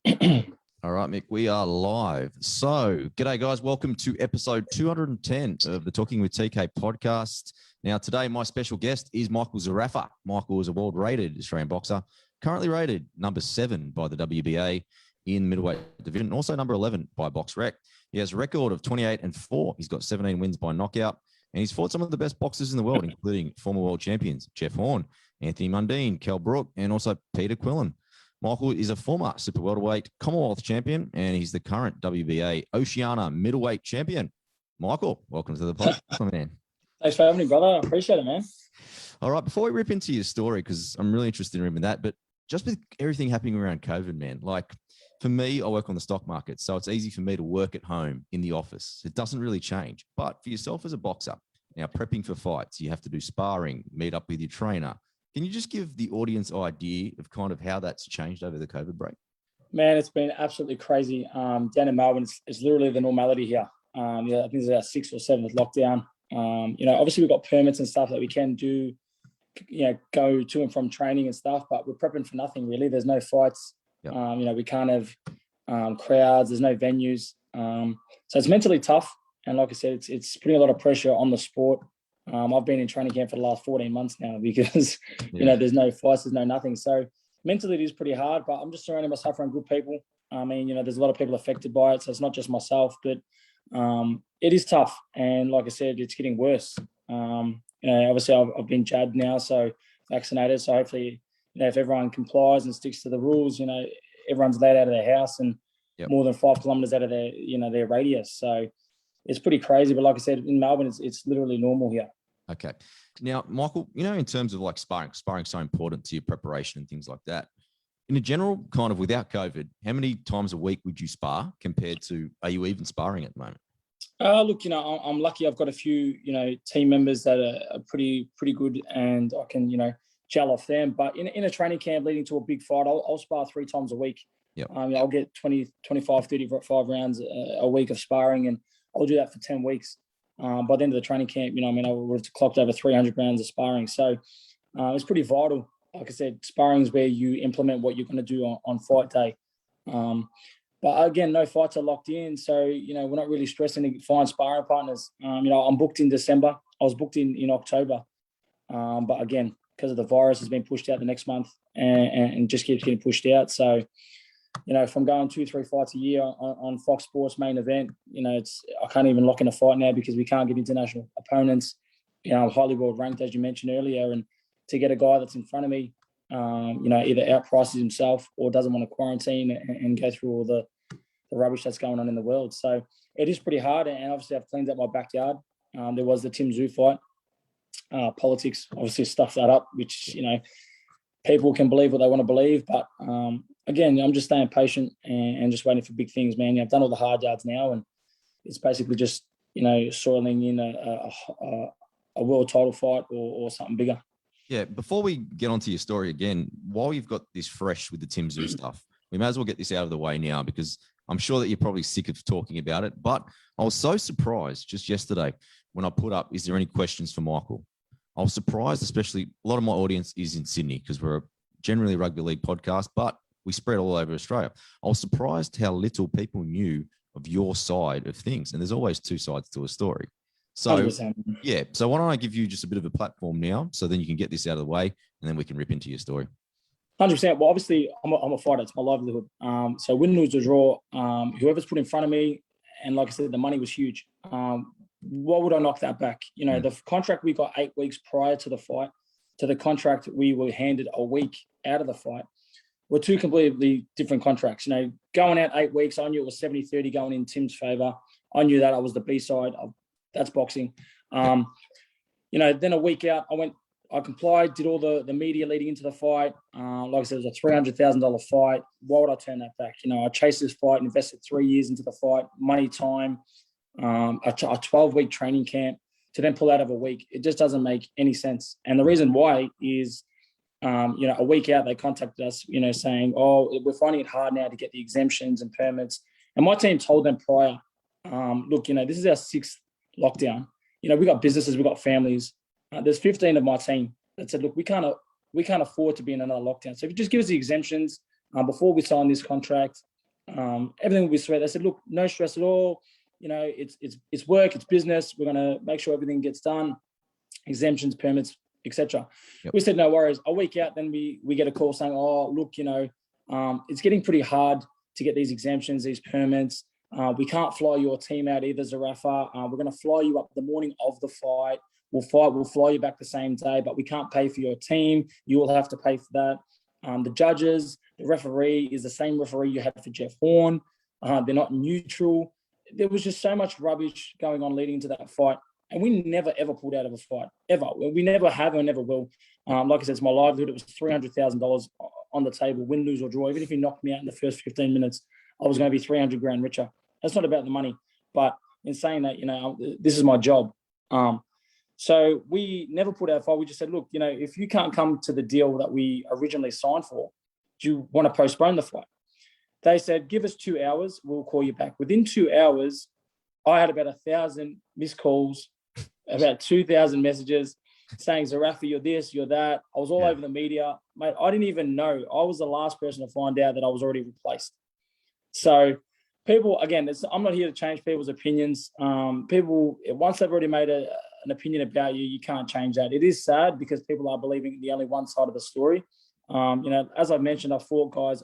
All right, Mick, we are live. So, g'day, guys. Welcome to episode 210 of the Talking with TK podcast. Now, today, my special guest is Michael Zerafa. Michael is a world-rated Australian boxer, currently rated number 7 by the WBA in middleweight division, also number 11 by rec. He has a record of 28-4. He's got 17 wins by knockout, and he's fought some of the best boxers in the world, including former world champions Jeff Horn, Anthony Mundine, Kell, Brook, and also Peter Quillin. Michael is a former Super Welterweight Commonwealth Champion, and he's the current WBA Oceania Middleweight Champion. Michael, welcome to the podcast, man. Thanks for having me, brother. I appreciate it, man. All right, before we rip into your story, because I'm really interested in reading that, but just with everything happening around COVID, man, like for me, I work on the stock market, so it's easy for me to work at home in the office. It doesn't really change. But for yourself as a boxer, now prepping for fights, you have to do sparring, meet up with your trainer. Can you just give the audience an idea of kind of how that's changed over the COVID break? Man, it's been absolutely crazy. Down in Melbourne, it's literally the normality here. I think it's our 6th or 7th lockdown. Obviously we've got permits and stuff that we can do, go to and from training and stuff, but we're prepping for nothing really. There's no fights. Yep. We can't have crowds. There's no venues. So it's mentally tough. And like I said, it's putting a lot of pressure on the sport. I've been in training camp for the last 14 months now because, there's no fights, there's no nothing. So mentally it is pretty hard, but I'm just surrounding myself around good people. I mean, there's a lot of people affected by it. So it's not just myself, but it is tough. And like I said, it's getting worse. Obviously I've been jabbed now, so vaccinated. So hopefully, if everyone complies and sticks to the rules, everyone's laid out of their house and more than 5 kilometers out of their radius. So it's pretty crazy, but like I said, in Melbourne, it's literally normal here. Okay. Now, Michael, in terms of like sparring's so important to your preparation and things like that. In a general kind of without COVID, how many times a week would you spar compared to, are you even sparring at the moment? Look, I'm lucky. I've got a few, team members that are pretty good, and I can, gel off them. But in a training camp leading to a big fight, I'll spar 3 times a week. Yep. I'll get 20, 25, 35 rounds a week of sparring, and I'll do that for 10 weeks. By the end of the training camp, I would have clocked over 300 rounds of sparring. So it's pretty vital. Like I said, sparring is where you implement what you're going to do on fight day. But again, no fights are locked in. So, we're not really stressing to find sparring partners. I'm booked in December. I was booked in October. But again, because of the virus, has been pushed out the next month and just keeps getting pushed out. So, if I'm going 2-3 fights a year on Fox Sports main event, I can't even lock in a fight now because we can't get international opponents. I'm highly world ranked, as you mentioned earlier, and to get a guy that's in front of me, either outprices himself or doesn't want to quarantine and go through all the rubbish that's going on in the world. So it is pretty hard, and obviously I've cleaned up my backyard. There was the Tim Tszyu fight. Politics obviously stuffed that up, which, people can believe what they want to believe, but again, I'm just staying patient and just waiting for big things, man. I've done all the hard yards now, and it's basically just, soiling in a world title fight or something bigger. Yeah, before we get onto your story again, while you've got this fresh with the Tim Tszyu stuff, we may as well get this out of the way now because I'm sure that you're probably sick of talking about it. But I was so surprised just yesterday when I put up, is there any questions for Michael? I was surprised, especially a lot of my audience is in Sydney because we're a generally rugby league podcast, but we spread all over Australia. I was surprised how little people knew of your side of things. And there's always 2 sides to a story. So, 100%. Yeah. So why don't I give you just a bit of a platform now so then you can get this out of the way and then we can rip into your story. 100%. Well, obviously, I'm a fighter. It's my livelihood. So win, lose, or draw, whoever's put in front of me, and like I said, the money was huge. Why would I knock that back? The contract we got 8 weeks prior to the fight to the contract we were handed a week out of the fight were 2 completely different contracts. Going out 8 weeks, I knew it was 70-30 going in Tim's favor. I knew that I was the B-side. That's boxing. Then a week out, I complied, did all the media leading into the fight. Like I said, it was a $300,000 fight. Why would I turn that back? I chased this fight, invested 3 years into the fight, money, time, a 12-week training camp to then pull out of a week. It just doesn't make any sense. And the reason why is, a week out, they contacted us, saying, we're finding it hard now to get the exemptions and permits. And my team told them prior, look, this is our 6th lockdown. We got businesses, we got families. There's 15 of my team that said, look, we can't afford to be in another lockdown. So if you just give us the exemptions before we sign this contract, Everything will be sweet. They said, look, no stress at all. You know, it's work, it's business. We're going to make sure everything gets done, exemptions, permits, etc. Yep. We said, no worries. A week out, then we get a call saying, oh, look, you know, it's getting pretty hard to get these exemptions, these permits. We can't fly your team out either, Zerafa. We're going to fly you up the morning of the fight. We'll fly you back the same day, but we can't pay for your team. You will have to pay for that. The judges, the referee is the same referee you had for Jeff Horn. They're not neutral. There was just so much rubbish going on leading to that fight. And we never, ever pulled out of a fight, ever. We never have and never will. Like I said, it's my livelihood. It was $300,000 on the table, win, lose, or draw. Even if you knocked me out in the first 15 minutes, I was going to be 300 grand richer. That's not about the money. But in saying that, you know, this is my job. So we never put out a fight. We just said, look, you know, if you can't come to the deal that we originally signed for, do you want to postpone the fight? They said, give us 2 hours. We'll call you back. Within 2 hours, I had about 1,000 missed calls, about 2,000 messages saying, Zerafa, you're this, you're that. I was all over the media. Mate, I didn't even know. I was the last person to find out that I was already replaced. So people, again, I'm not here to change people's opinions. People, once they've already made an opinion about you, you can't change that. It is sad because people are believing the only one side of the story. You know, as I've mentioned, I've fought guys,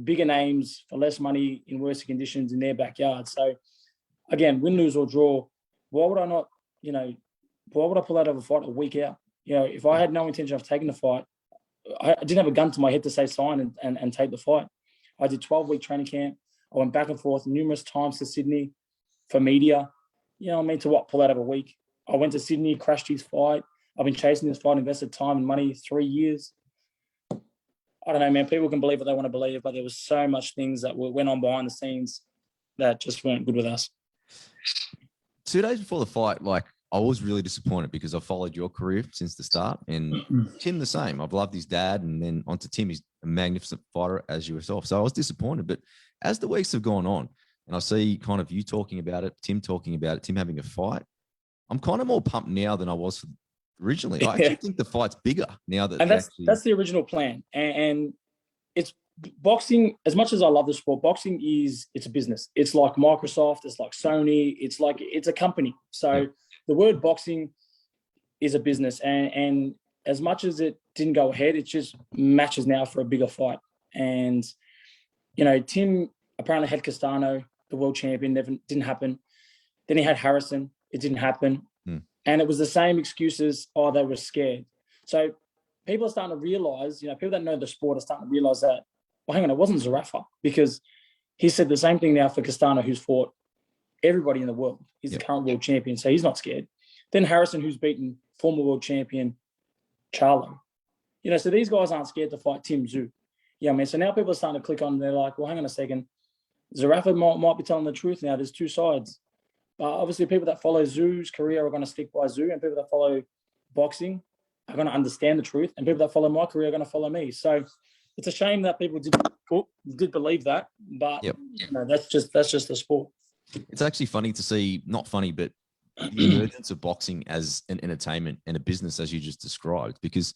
bigger names for less money in worse conditions in their backyard. So again, win, lose or draw, why would I not, you know, why would I pull out of a fight a week out? You know, if I had no intention of taking the fight, I didn't have a gun to my head to say sign and take the fight. I did 12-week training camp. I went back and forth numerous times to Sydney for media. You know, I mean, to what, pull out of a week? I went to Sydney, crashed his fight. I've been chasing this fight, invested time and money, 3 years. I don't know, man. People can believe what they want to believe, but there was so much things that went on behind the scenes that just weren't good with us. 2 days before the fight, like, I was really disappointed because I followed your career since the start, and Tim the same. I've loved his dad, and then onto Tim. He's a magnificent fighter as yourself. So I was disappointed. But as the weeks have gone on, and I see kind of you talking about it, Tim talking about it, Tim having a fight, I'm kind of more pumped now than I was originally. I actually think the fight's bigger now that. And that's the original plan. And it's boxing. As much as I love the sport, boxing it's a business. It's like Microsoft. It's like Sony. It's a company. So the word boxing is a business. And as much as it didn't go ahead, it's just matches now for a bigger fight. And, you know, Tim apparently had Castano, the world champion, didn't happen. Then he had Harrison. It didn't happen. And it was the same excuses. Oh, they were scared. So people are starting to realize, you know, people that know the sport are starting to realize that, well, hang on, it wasn't Zerafa, because he said the same thing now for Castano, who's fought everybody in the world. He's the current world champion, so he's not scared. Then Harrison, who's beaten former world champion Charlo. You know, so these guys aren't scared to fight Tim Tszyu. Yeah, I mean, so now people are starting to click on, and they're like, well, hang on a second. Zerafa might be telling the truth now. There's two sides. But obviously people that follow Tszyu's career are going to stick by Tszyu, and people that follow boxing are going to understand the truth, and people that follow my career are going to follow me. So it's a shame that people did believe that, but you know, that's just the sport. It's actually funny to see, not funny, but the emergence of boxing as an entertainment and a business, as you just described, because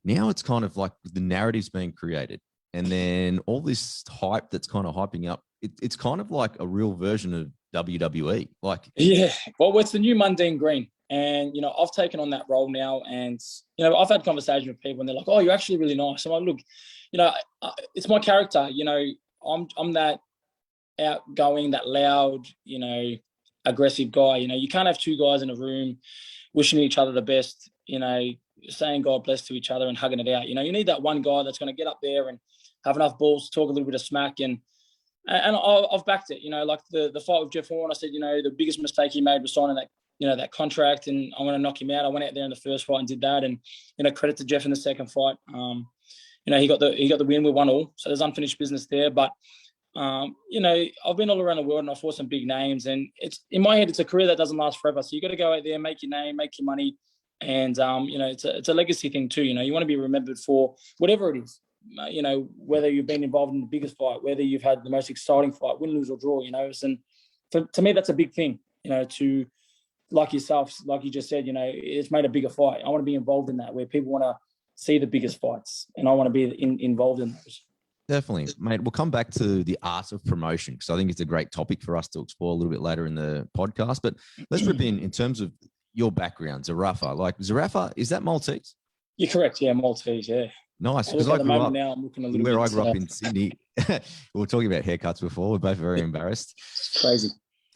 now it's kind of like the narrative's being created, and then all this hype that's kind of hyping up, it's kind of like a real version of WWE. Well, it's the new Mundine Green. And, you know, I've taken on that role now, and, you know, I've had conversations with people and they're like, oh, you're actually really nice. I'm like, look, you know, it's my character. You know, I'm that outgoing, that loud, you know, aggressive guy. You know, you can't have two guys in a room wishing each other the best, you know, saying God bless to each other and hugging it out. You know, you need that one guy that's going to get up there and have enough balls to talk a little bit of smack. And I've backed it. You know, like the fight with Jeff Horn, I said, you know, the biggest mistake he made was signing that, you know, that contract, and I'm going to knock him out. I went out there in the first fight and did that, and, you know, credit to Jeff in the second fight. You know, he got the win. We won all, so there's unfinished business there. But you know, I've been all around the world and I've fought some big names, and it's in my head, it's a career that doesn't last forever. So you got to go out there, make your name, make your money, and you know, it's a legacy thing too. You know, you want to be remembered for whatever it is. You know, whether you've been involved in the biggest fight, whether you've had the most exciting fight, win, lose or draw. You know, and to me, that's a big thing. You know, to like yourself, like you just said, you know, it's made a bigger fight. I want to be involved in that, where people want to see the biggest fights, and I want to be involved in those. Definitely, mate. We'll come back to the art of promotion because I think it's a great topic for us to explore a little bit later in the podcast. But let's rip in terms of your background, Zerafa. Like Zerafa, is that Maltese? You're correct. Yeah, Maltese. Yeah. Nice, because I grew up now. I'm looking a little where bit I grew up in Sydney. We were talking about haircuts before. We're both very embarrassed. It's crazy.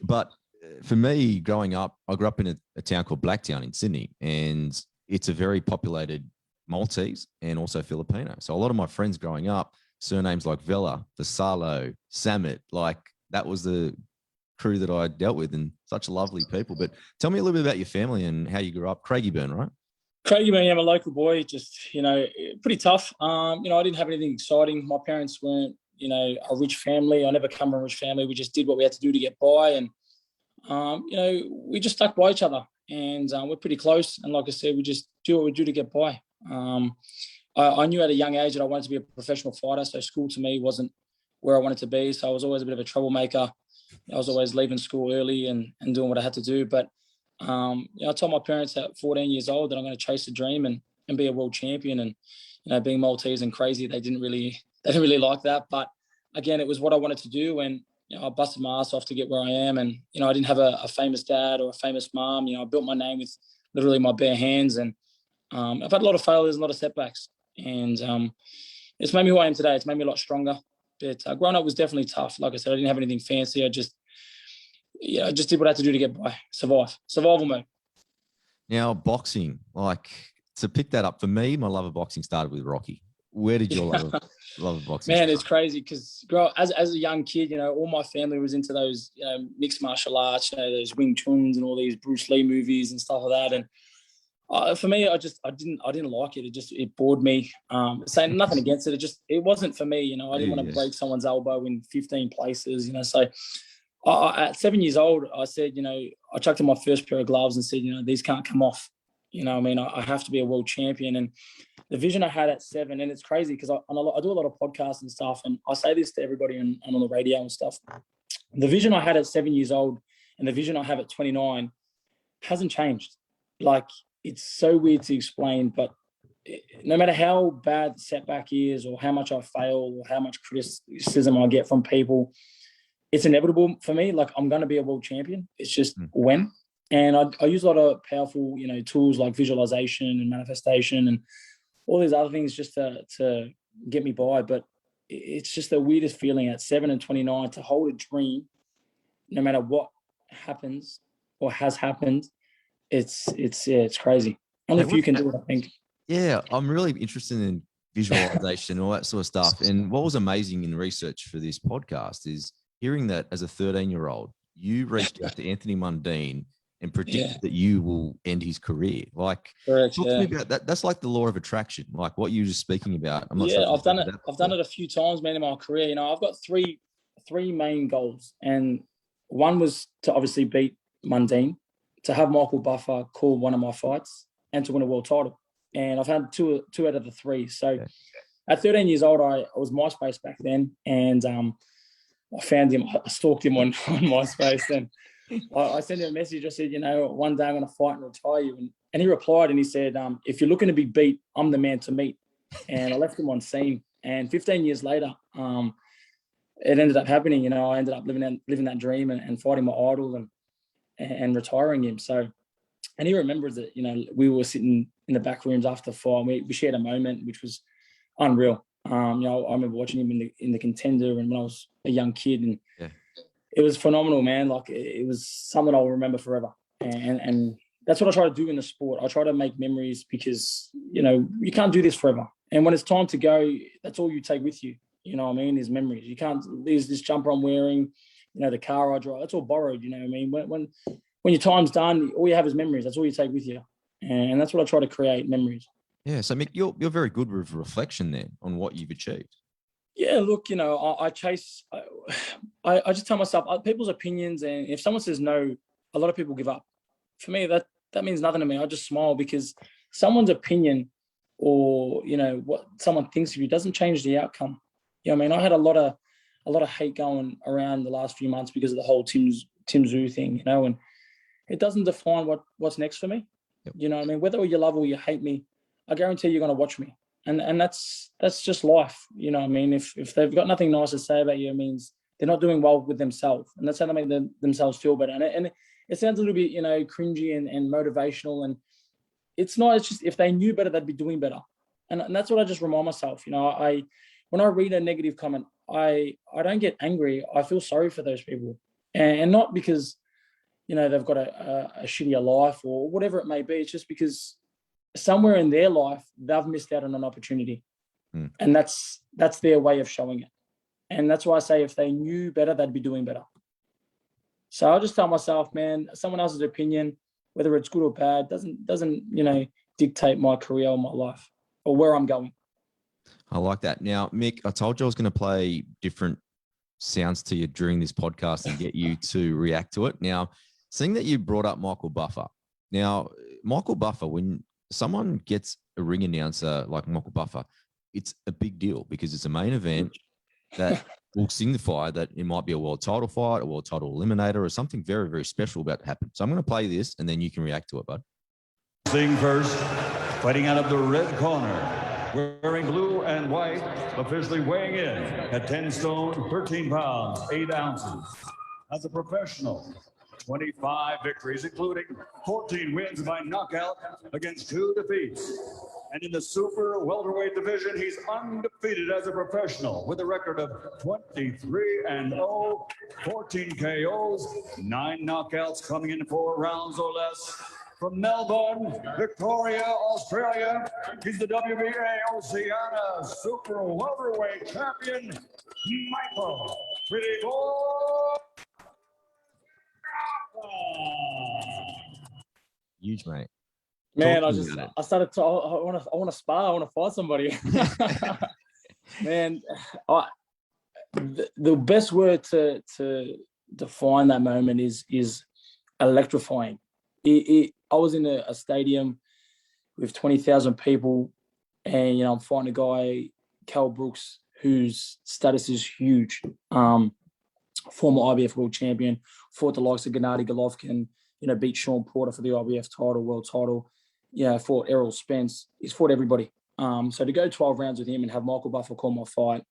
But for me, growing up, I grew up in a town called Blacktown in Sydney, and it's a very populated Maltese and also Filipino. So a lot of my friends growing up, surnames like Vela, Vasalo, Samet, like that was the crew that I dealt with, and such lovely people. But tell me a little bit about your family and how you grew up. Craigieburn, right? Craigieburn, yeah, I'm a local boy, just, pretty tough. I didn't have anything exciting. My parents weren't, a rich family. I never come from a rich family. We just did what we had to do to get by. And, we just stuck by each other, and we're pretty close. And like I said, we just do what we do to get by. I knew at a young age that I wanted to be a professional fighter. So school to me wasn't where I wanted to be. So I was always a bit of a troublemaker. I was always leaving school early and doing what I had to do. But, I told my parents at 14 years old that I'm going to chase a dream and be a world champion. And, being Maltese and crazy, they didn't really like that. But again, it was what I wanted to do. And, I busted my ass off to get where I am. And, I didn't have a famous dad or a famous mom. I built my name with literally my bare hands. And I've had a lot of failures, a lot of setbacks. And it's made me who I am today. It's made me a lot stronger. But growing up was definitely tough. Like I said, I didn't have anything fancy. I just did what I had to do to get by, survival mode. Now, boxing, like to pick that up for me, my love of boxing started with Rocky. Where did your love of boxing Man, start? it's crazy because as a young kid, all my family was into those, mixed martial arts, those Wing Chuns and all these Bruce Lee movies and stuff like that. And for me, I didn't like it. It bored me. Saying nothing against it. It wasn't for me. I didn't want to break someone's elbow in 15 places. So at 7 years old, I said, I chucked in my first pair of gloves and said, these can't come off. I have to be a world champion. And the vision I had at 7, and it's crazy because I do a lot of podcasts and stuff, and I say this to everybody and on the radio and stuff. The vision I had at 7 years old and the vision I have at 29 hasn't changed. Like, it's so weird to explain, but no matter how bad the setback is or how much I fail or how much criticism I get from people, it's inevitable for me. Like, I'm going to be a world champion. It's just when. And I use a lot of powerful, tools like visualization and manifestation and all these other things just to get me by. But it's just the weirdest feeling at 7 and 29 to hold a dream, no matter what happens or has happened. It's crazy. Only if you can do it, I think. Yeah, I'm really interested in visualization and all that sort of stuff. And what was amazing in research for this podcast is hearing that as a 13-year-old, you reached out to Anthony Mundine and predicted that you will end his career. Like, correct, talk to me about that. That's like the law of attraction, like what you were just speaking about. I'm not sure I've done it. I've done it a few times, man, in my career. I've got three main goals, and one was to obviously beat Mundine, to have Michael Buffer call one of my fights, and to win a world title. And I've had two out of the three. So at 13 years old, I was MySpace back then, and I found him. I stalked him on MySpace, and I sent him a message. I said, one day I'm going to fight and retire you. And he replied and he said, if you're looking to be beat, I'm the man to meet. And I left him on scene. And 15 years later, it ended up happening. I ended up living that dream and fighting my idol and retiring him. So, and he remembers that, we were sitting in the back rooms after the fight. We shared a moment, which was unreal. I remember watching him in the Contender and when I was a young kid, and it was phenomenal, man. Like, it was something I'll remember forever. And that's what I try to do in the sport. I try to make memories because, you can't do this forever. And when it's time to go, that's all you take with you. You know what I mean? Is memories. You can't lose this jumper I'm wearing, the car I drive. That's all borrowed. You know what I mean? When your time's done, all you have is memories. That's all you take with you. And that's what I try to create, memories. Yeah. So, Mick, you're very good with reflection then on what you've achieved. Yeah, look, I chase. I just tell myself people's opinions, and if someone says no, a lot of people give up. For me, that means nothing to me. I just smile because someone's opinion or what someone thinks of you doesn't change the outcome. I mean, I had a lot of hate going around the last few months because of the whole Tim Tszyu thing, and it doesn't define what's next for me. Yep. You know what I mean? Whether you love or you hate me, I guarantee you're going to watch me. And that's just life. You know what I mean? If they've got nothing nice to say about you, it means they're not doing well with themselves. And that's how they make themselves feel better. And it sounds a little bit, cringy and motivational. And it's not. It's just if they knew better, they'd be doing better. And that's what I just remind myself. When I read a negative comment, I don't get angry. I feel sorry for those people. And not because, they've got a shittier life or whatever it may be. It's just because somewhere in their life, they've missed out on an opportunity. And that's their way of showing it. And that's why I say if they knew better, they'd be doing better. So I'll just tell myself, man, someone else's opinion, whether it's good or bad, doesn't dictate my career or my life or where I'm going. I like that. Now, Mick, I told you I was going to play different sounds to you during this podcast and get you to react to it. Now, seeing that you brought up Michael Buffer. Now, Michael Buffer, when someone gets a ring announcer like Michael Buffer, it's a big deal because it's a main event that will signify that it might be a world title fight, a world title eliminator, or something very, very special about to happen. So I'm going to play this and then you can react to it, bud. Thing first, fighting out of the red corner, wearing blue and white, officially weighing in at 10 stone, 13 pounds, 8 ounces. As a professional, 25 victories, including 14 wins by knockout against 2 defeats. And in the super welterweight division, he's undefeated as a professional with a record of 23-0, 14 KOs, 9 knockouts coming in 4 rounds or less. From Melbourne, Victoria, Australia, he's the WBA Oceania Super Welterweight Champion, Michael Huge, mate. Man, I started to. I want to spar. I want to fight somebody. Man, the best word to define that moment is electrifying. I was in a stadium with 20,000 people, and I'm fighting a guy, Kell Brooks, whose status is huge. Former IBF world champion, fought the likes of Gennady Golovkin, beat Sean Porter for the IBF title, world title. Fought Errol Spence. He's fought everybody. So to go 12 rounds with him and have Michael Buffer call my fight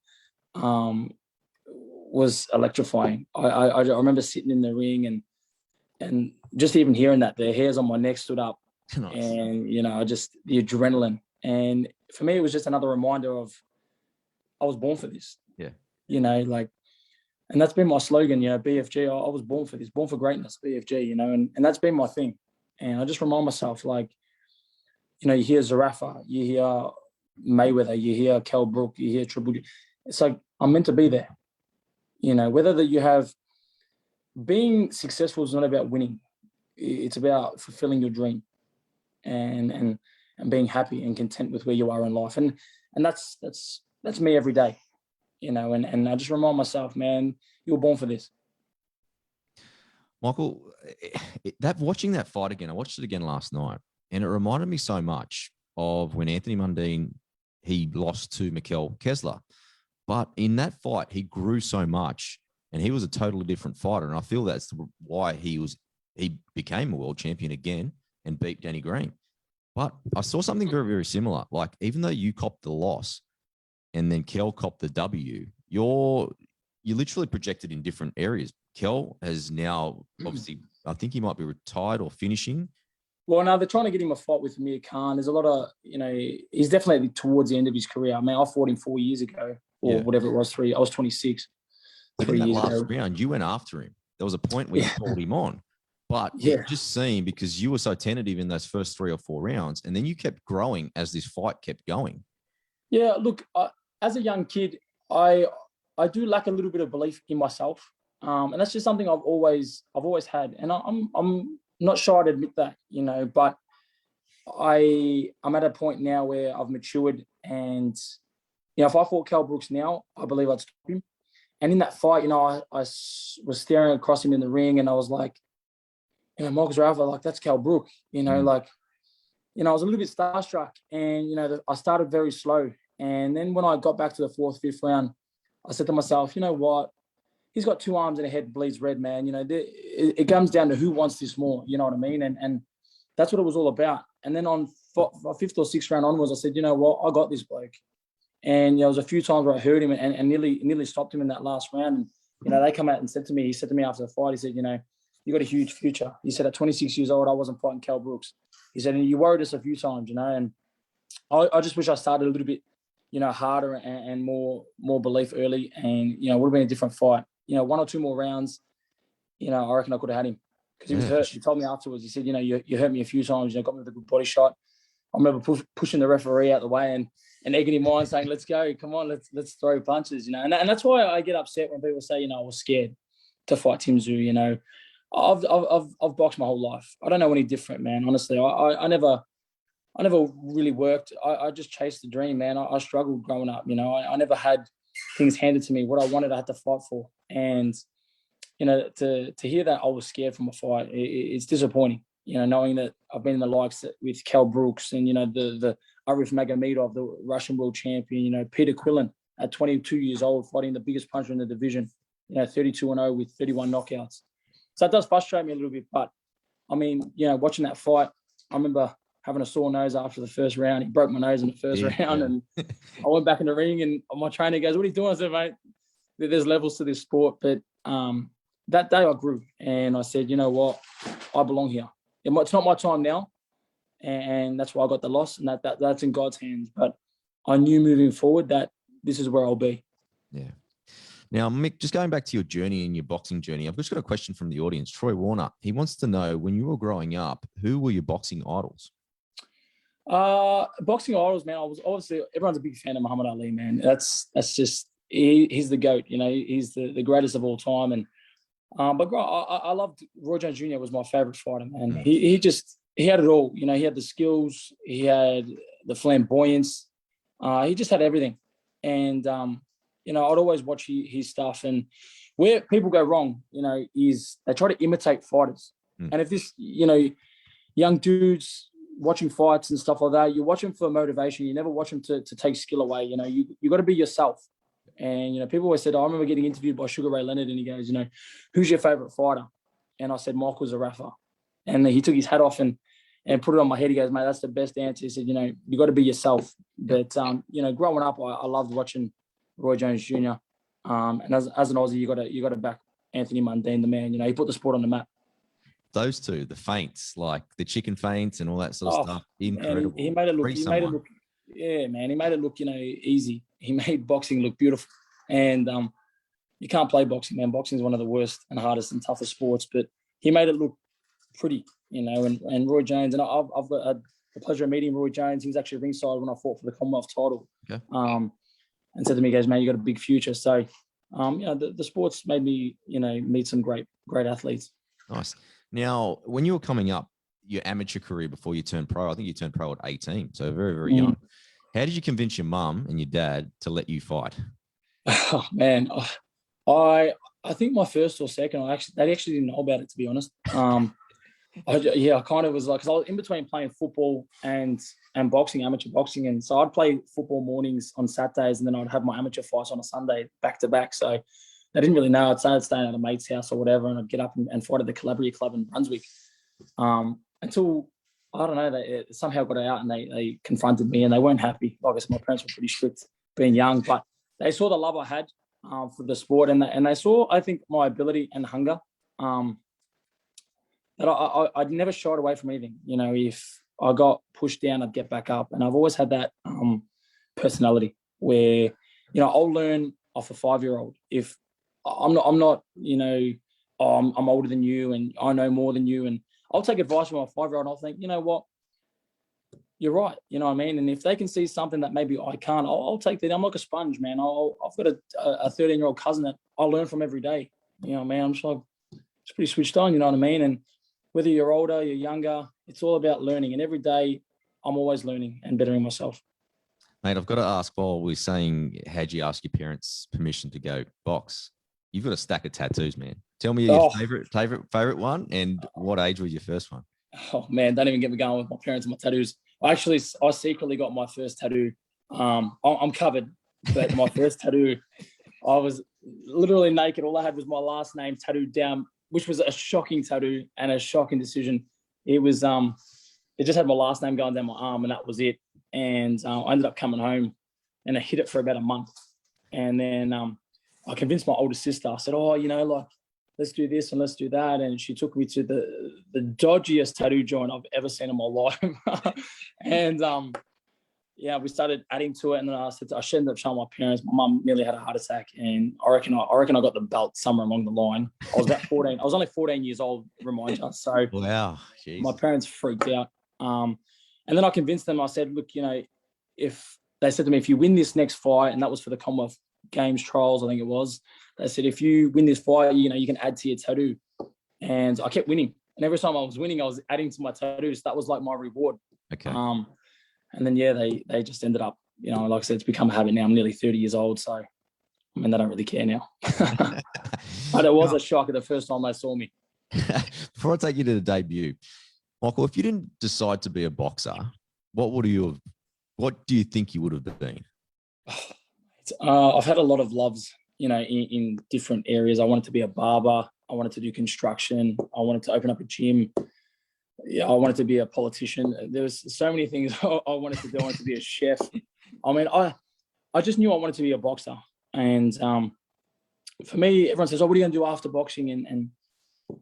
was electrifying. I remember sitting in the ring and just even hearing that, the hairs on my neck stood up. Nice. And, just the adrenaline. And for me, it was just another reminder of I was born for this. Yeah. And that's been my slogan, BFG. I was born for this, born for greatness, BFG, and that's been my thing. And I just remind myself, you hear Zerafa, you hear Mayweather, you hear Kell Brook, you hear Triple G. It's like I'm meant to be there. Whether that you have being successful is not about winning. It's about fulfilling your dream and being happy and content with where you are in life. And that's me every day. And I just remind myself, man, you were born for this. Michael, watching that fight again, I watched it again last night, and it reminded me so much of when Anthony Mundine, he lost to Mikel Kessler. But in that fight, he grew so much, and he was a totally different fighter. And I feel that's why he became a world champion again and beat Danny Green. But I saw something very, very similar. Like, even though you copped the loss, and then Kell copped the W, you're literally projected in different areas. Kell has now, obviously, I think he might be retired or finishing. Well, no, they're trying to get him a fight with Amir Khan. There's a lot of, he's definitely towards the end of his career. I mean, I fought him 4 years ago or whatever it was, I was 26. But in that last round, you went after him. There was a point where you called him on. But it just seemed, because you were so tentative in those first 3 or 4 rounds, and then you kept growing as this fight kept going. Yeah, look, as a young kid, I do lack a little bit of belief in myself, and that's just something I've always had, and I'm not shy to admit that, But I'm at a point now where I've matured, and if I fought Kell Brooks now, I believe I'd stop him. And in that fight, I was staring across him in the ring, and I was like, Michael Zerafa, that's Kell Brook, I was a little bit starstruck, and I started very slow. And then when I got back to the 4th, 5th round, I said to myself, you know what? He's got 2 arms and a head bleeds red, man. It comes down to who wants this more. You know what I mean? And that's what it was all about. And then on fifth or sixth round onwards, I said, you know what, I got this bloke. And there was a few times where I heard him and nearly stopped him in that last round. And, they come out and said to me, he said to me after the fight, he said, you got a huge future. He said, at 26 years old, I wasn't fighting Kell Brooks. He said, and you worried us a few times, and I just wish I started a little bit, harder and more belief early, and, it would have been a different fight. 1 or 2 more rounds, I reckon I could have had him because he was hurt. He told me afterwards, he said, you hurt me a few times, got me with a good body shot. I remember pushing the referee out the way and egging him on, saying, let's go, come on, let's throw punches, and that's why I get upset when people say, I was scared to fight Tim Tszyu, I've boxed my whole life. I don't know any different, man. Honestly, I never really worked. I just chased the dream, man. I struggled growing up. I never had things handed to me. What I wanted, I had to fight for. And to hear that I was scared from a fight, it's disappointing. Knowing that I've been in the likes with Kell Brooks and the Arif Magomedov, the Russian world champion. Peter Quillin at 22 years old, fighting the biggest puncher in the division. 32-0 with 31 knockouts. So it does frustrate me a little bit, but I mean, watching that fight, I remember having a sore nose after the first round. He broke my nose in the first round, and I went back in the ring, and my trainer goes, "What are you doing?" I said, "Mate, there's levels to this sport." But that day I grew, and I said, "You know what? I belong here. It's not my time now," and that's why I got the loss, and that's in God's hands. But I knew moving forward that this is where I'll be. Yeah. Now, Mick, just going back to your journey and your boxing journey, I've just got a question from the audience. Troy Warner, he wants to know, when you were growing up, who were your boxing idols? Boxing idols, man. I was obviously, everyone's a big fan of Muhammad Ali, man. That's just, he's the GOAT, he's the greatest of all time. And but I loved Roy Jones Jr. was my favorite fighter, man. He had it all. He had the skills, he had the flamboyance, he just had everything. And I'd always watch his stuff, and where people go wrong, is they try to imitate fighters. And if this, young dudes watching fights and stuff like that, you watch them for motivation. You never watch them to take skill away. You got to be yourself. And, people always said, I remember getting interviewed by Sugar Ray Leonard, and he goes, who's your favorite fighter? And I said, Michael Zerafa. And he took his hat off and put it on my head. He goes, mate, that's the best answer. He said, you got to be yourself. But, growing up, I loved watching Roy Jones Jr. And as an Aussie, you got to back Anthony Mundine, the man. He put the sport on the map. Those two, the feints, like the chicken feints and all that sort of stuff, incredible. He made it look. Yeah, man. He made it look, easy. He made boxing look beautiful. And you can't play boxing, man. Boxing is one of the worst and hardest and toughest sports. But he made it look pretty, And Roy Jones, and I've had the pleasure of meeting Roy Jones. He was actually ringside when I fought for the Commonwealth title. Okay. And said to me, he goes, man, you got a big future. So, the sports made me, meet some great athletes. Nice. Now, when you were coming up, your amateur career before you turned pro, I think you turned pro at 18, so very, very young. How did you convince your mum and your dad to let you fight? Oh, man, I think my first or second, they actually didn't know about it, to be honest. I kind of was like, because I was in between playing football and boxing, amateur boxing. And so I'd play football mornings on Saturdays, and then I'd have my amateur fights on a Sunday back to back. So I didn't really know. I'd stay at a mate's house or whatever, and I'd get up and fight at the Calabria Club in Brunswick. Until, I don't know, they somehow got out and they confronted me, and they weren't happy. Like I said, my parents were pretty strict being young, but they saw the love I had for the sport, and they saw, I think, my ability and hunger. That I'd never shied away from anything. If I got pushed down, I'd get back up. And I've always had that personality where, I'll learn off a 5-year-old. If I'm not, I'm older than you and I know more than you, and I'll take advice from a 5-year-old and I'll think, you know what, you're right. You know what I mean? And if they can see something that maybe I can't, I'll take that. I'm like a sponge, man. I've got a 13-year-old cousin that I learn from every day. You know what I mean? I'm just like, it's pretty switched on, you know what I mean? And whether you're older, you're younger, it's all about learning. And every day I'm always learning and bettering myself. Mate, I've got to ask, while we're saying, how'd you ask your parents permission to go box? You've got a stack of tattoos, man. Tell me your favorite one, and what age was your first one? Oh man, don't even get me going with my parents and my tattoos. I secretly got my first tattoo. I'm covered, but my first tattoo, I was literally naked. All I had was my last name tattooed down, which was a shocking tattoo and a shocking decision. It was it just had my last name going down my arm, and that was it. And I ended up coming home, and I hit it for about a month. And then I convinced my older sister. I said, "Oh, like, let's do this and let's do that." And she took me to the dodgiest tattoo joint I've ever seen in my life. And we started adding to it. And then I should end up showing my parents. My mum nearly had a heart attack, and I reckon I got the belt somewhere along the line. I was about 14. I was only 14 years old, remind you. So wow, jeez. My parents freaked out. And then I convinced them. I said, "Look, if they said to me, if you win this next fight," and that was for the Commonwealth Games trials, I think it was. They said, "If you win this fight, you can add to your tattoo." And I kept winning. And every time I was winning, I was adding to my tattoos. That was like my reward. Okay. And then, they just ended up, like I said, it's become a habit now. I'm nearly 30 years old. So, I mean, they don't really care now. But it was a shock at the first time they saw me. Before I take you to the debut, Michael, if you didn't decide to be a boxer, what do you think you would have been? I've had a lot of loves, in different areas. I wanted to be a barber. I wanted to do construction. I wanted to open up a gym. Yeah, I wanted to be a politician. There was so many things I wanted to do. I wanted to be a chef. I mean, I just knew I wanted to be a boxer. And for me, everyone says, "Oh, what are you going to do after boxing?" And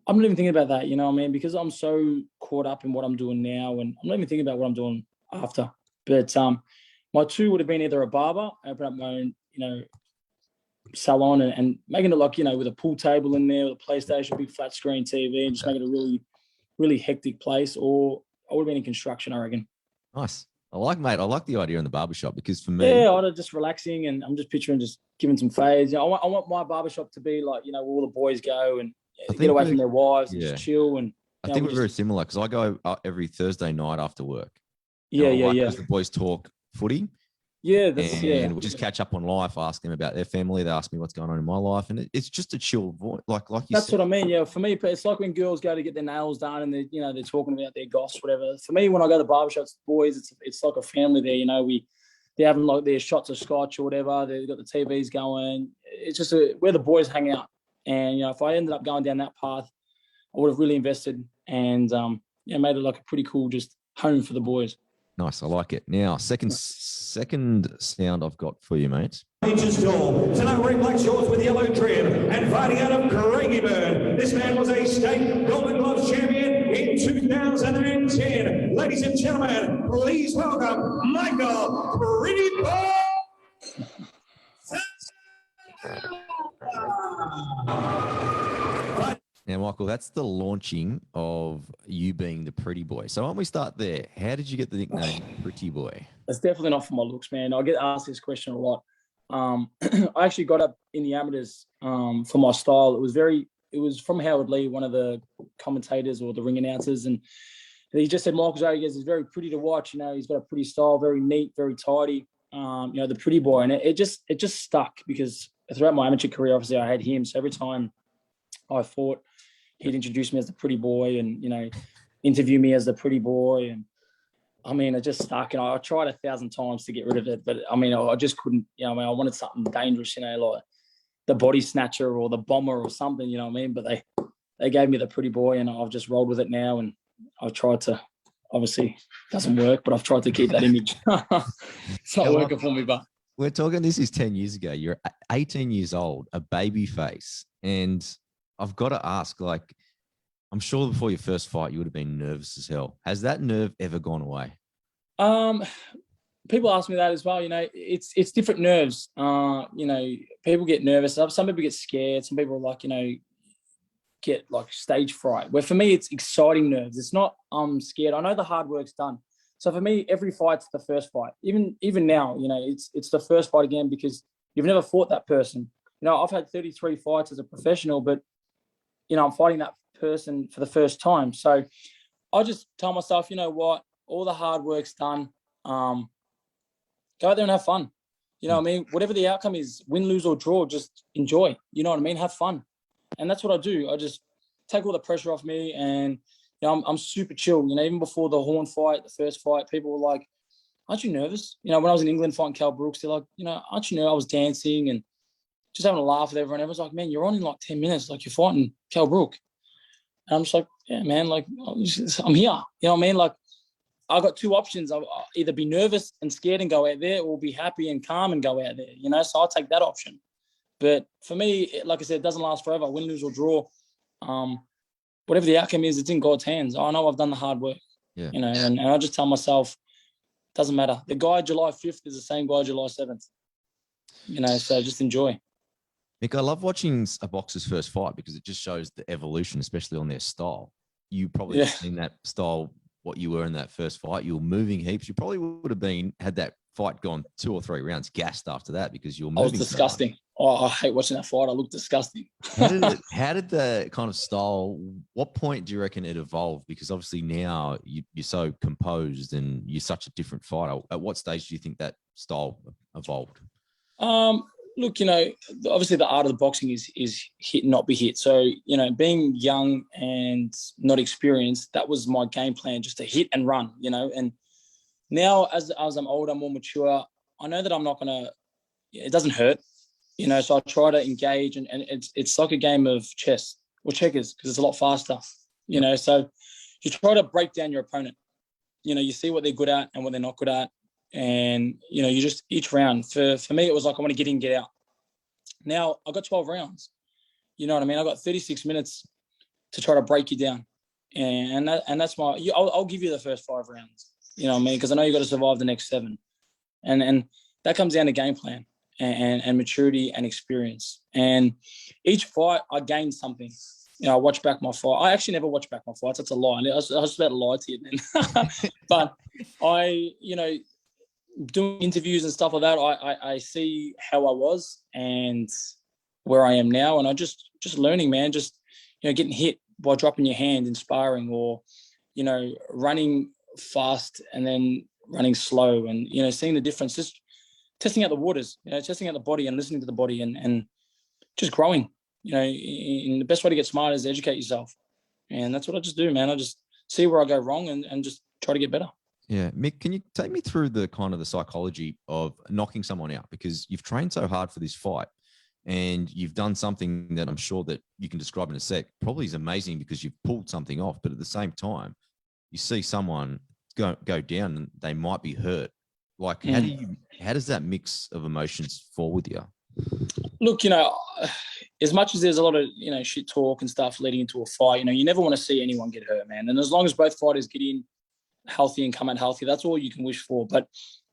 I'm not even thinking about that, because I'm so caught up in what I'm doing now, and I'm not even thinking about what I'm doing after. But my two would have been either a barber, open up my own, salon and making it like, with a pool table in there, with a PlayStation, big flat screen TV, and just make it a really, really hectic place. Or I would have been in construction, I reckon. Nice. I like the idea in the barbershop, because for me, I was just relaxing, and I'm just picturing just giving some fades. I want my barbershop to be like, where all the boys go and get away from their wives and just chill. And I think we're very similar, because I go every Thursday night after work. Yeah. The boys talk footy. Yeah, we'll just catch up on life, ask them about their family. They ask me what's going on in my life, and it's just a chill voice, like you That's said. what I mean. Yeah, for me, it's like when girls go to get their nails done, and they're talking about their goss, whatever. For me, when I go to the barbershop, it's boys. It's like a family there. They're having like their shots of scotch or whatever. They've got the TVs going. It's just where the boys hang out. And if I ended up going down that path, I would have really invested and made it like a pretty cool just home for the boys. Nice, I like it. Now, second sound I've got for you, mate. Inches tall, tonight wearing black shorts with yellow trim and fighting out of Craigieburn. This man was a state Golden Gloves champion in 2010. Ladies and gentlemen, please welcome Michael Pretty Boy. Now, Michael, that's the launching of you being the pretty boy. So why don't we start there? How did you get the nickname Pretty Boy? It's definitely not for my looks, man. I get asked this question a lot. I actually got up in the amateurs for my style. It was from Howard Lee, one of the commentators or the ring announcers, and he just said Michael Zerafa is very pretty to watch. He's got a pretty style, very neat, very tidy. The pretty boy, and it just stuck because throughout my amateur career, obviously I had him. So every time I fought, he'd introduce me as the pretty boy and, interview me as the pretty boy. And I mean, it just stuck. And I tried 1,000 times to get rid of it. But I mean, I just couldn't, I wanted something dangerous, like the body snatcher or the bomber or something, But they gave me the pretty boy and I've just rolled with it now. And I've tried to, obviously, it doesn't work, but I've tried to keep that image. It's not working for me, but. We're talking, this is 10 years ago. You're 18 years old, a baby face. And I've got to ask, I'm sure before your first fight, you would have been nervous as hell. Has that nerve ever gone away? People ask me that as well. It's different nerves. People get nervous. Some people get scared. Some people are get like stage fright. Where for me, it's exciting nerves. It's not scared. I know the hard work's done. So for me, every fight's the first fight. Even now, it's the first fight again because you've never fought that person. I've had 33 fights as a professional, but I'm fighting that person for the first time. So I just tell myself, what? All the hard work's done. Go out there and have fun. Whatever the outcome is, win, lose, or draw, just enjoy. You know what I mean? Have fun. And that's what I do. I just take all the pressure off me and, I'm super chill. Even before the Horn fight, the first fight, people were like, aren't you nervous? When I was in England fighting Kell Brooks, they're like, aren't you nervous? I was dancing and just having a laugh with everyone. Everyone's like, man, you're on in like 10 minutes. Like you're fighting Kell Brook. And I'm just like, yeah, man, like I'm here. You know what I mean? Like I got two options. I'll either be nervous and scared and go out there, or be happy and calm and go out there, you know? So I'll take that option. But for me, like I said, it doesn't last forever. Win, lose, or draw. Whatever the outcome is, it's in God's hands. I know I've done the hard work, you know, and I just tell myself, doesn't matter. The guy July 5th is the same guy July 7th, you know, so just enjoy. Mick, I love watching a boxer's first fight because it just shows the evolution, especially on their style. You probably seen that style, what you were in that first fight. You were moving heaps. You probably would have had that fight gone 2 or 3 rounds, gassed after that because you were moving. I was disgusting. I hate watching that fight. I look disgusting. How did the kind of style, what point do you reckon it evolved? Because obviously now you're so composed and you're such a different fighter. At what stage do you think that style evolved? Look, you know, obviously the art of the boxing is hit and not be hit. So, you know, being young and not experienced, that was my game plan, just to hit and run, you know. And now as I'm older, more mature, I know that I'm not going to, it doesn't hurt, you know, so I try to engage and it's like a game of chess or checkers because it's a lot faster, you know. So you try to break down your opponent. You know, you see what they're good at and what they're not good at. And, you know, you just each round. For me, it was like I want to get in, get out. Now, I got 12 rounds. You know what I mean? I got 36 minutes to try to break you down. And that's I'll give you the first 5 rounds. You know what I mean? Because I know you got to survive the next 7. And that comes down to game plan and maturity and experience. And each fight, I gained something. You know, I watch back my fight. I actually never watch back my fights. That's a lie. I was about to lie to you then. But you know, doing interviews and stuff like that, I see how I was and where I am now. And I just learning, man, just, you know, getting hit by dropping your hand in sparring or, you know, running fast and then running slow and, you know, seeing the difference, just testing out the waters, you know, testing out the body and listening to the body and just growing, you know, and the best way to get smart is educate yourself. And that's what I just do, man. I just see where I go wrong and just try to get better. Yeah. Mick, can you take me through the kind of the psychology of knocking someone out? Because you've trained so hard for this fight and you've done something that I'm sure that you can describe in a sec, probably is amazing because you've pulled something off. But at the same time, you see someone go down and they might be hurt. Like, how does that mix of emotions fall with you? Look, you know, as much as there's a lot of, you know, shit talk and stuff leading into a fight, you know, you never want to see anyone get hurt, man. And as long as both fighters get in healthy and come out healthy, that's all you can wish for. But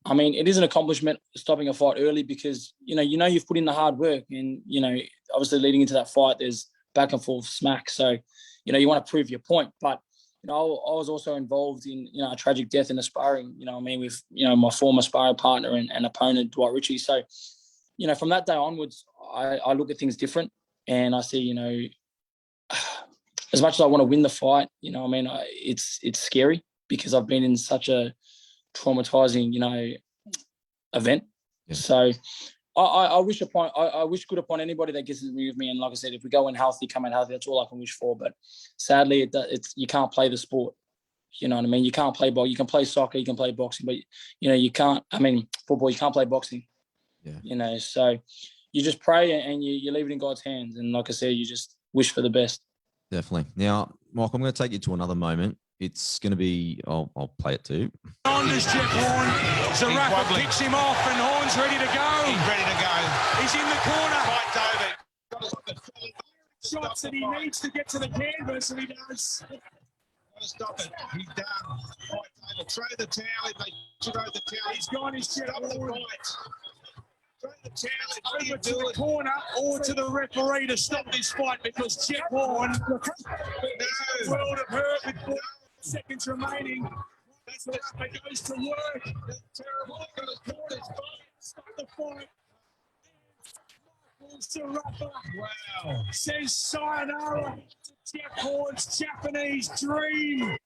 I mean, it is an accomplishment stopping a fight early because, you know, you've put in the hard work and, you know, obviously leading into that fight, there's back and forth smack. So, you know, you want to prove your point. But, you know, I was also involved in, you know, a tragic death in the sparring, you know, I mean, with, you know, my former sparring partner and opponent, Dwight Ritchie. So, you know, from that day onwards, I look at things different and I see, you know, as much as I want to win the fight, you know, I mean, it's scary because I've been in such a traumatizing, you know, event. Yeah. So I wish good upon anybody that gets to me with me. And like I said, if we go in healthy, come in healthy, that's all I can wish for. But sadly, you can't play the sport. You know what I mean? You can't play ball. You can play soccer, you can play boxing, but, you know, you can't, I mean, football, you can't play boxing. Yeah. You know, so you just pray and you leave it in God's hands. And like I said, you just wish for the best. Definitely. Now, Mike, I'm going to take you to another moment. It's going to be, I'll play it too. On is Jeff Horn. Zerafa picks him off and Horn's ready to go. He's ready to go. He's in the corner. Fight David. Shots that he needs to get to the canvas, and he does. Got to stop it. He's done. Fight David. Throw the towel. They should throw the towel. He's gone. He's Jeff Horn. Horn. Throw the towel. Over to the corner or to the referee to stop this fight because Jeff Horn, world of hurt with 4 seconds remaining. That's what it goes to work. Terrible. Stop the fight. Zerafa, Wow. says sayonara to Jeff Horn's Japanese dream.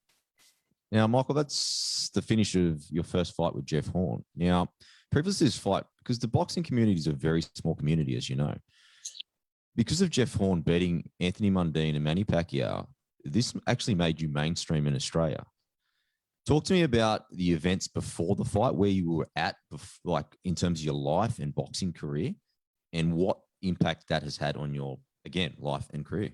Now, Michael, that's the finish of your first fight with Jeff Horn. Now, previous to this fight, because the boxing community is a very small community, as you know, because of Jeff Horn beating Anthony Mundine and Manny Pacquiao, this actually made you mainstream in Australia. Talk to me about the events before the fight, where you were at, like in terms of your life and boxing career, and what impact that has had on your, again, life and career.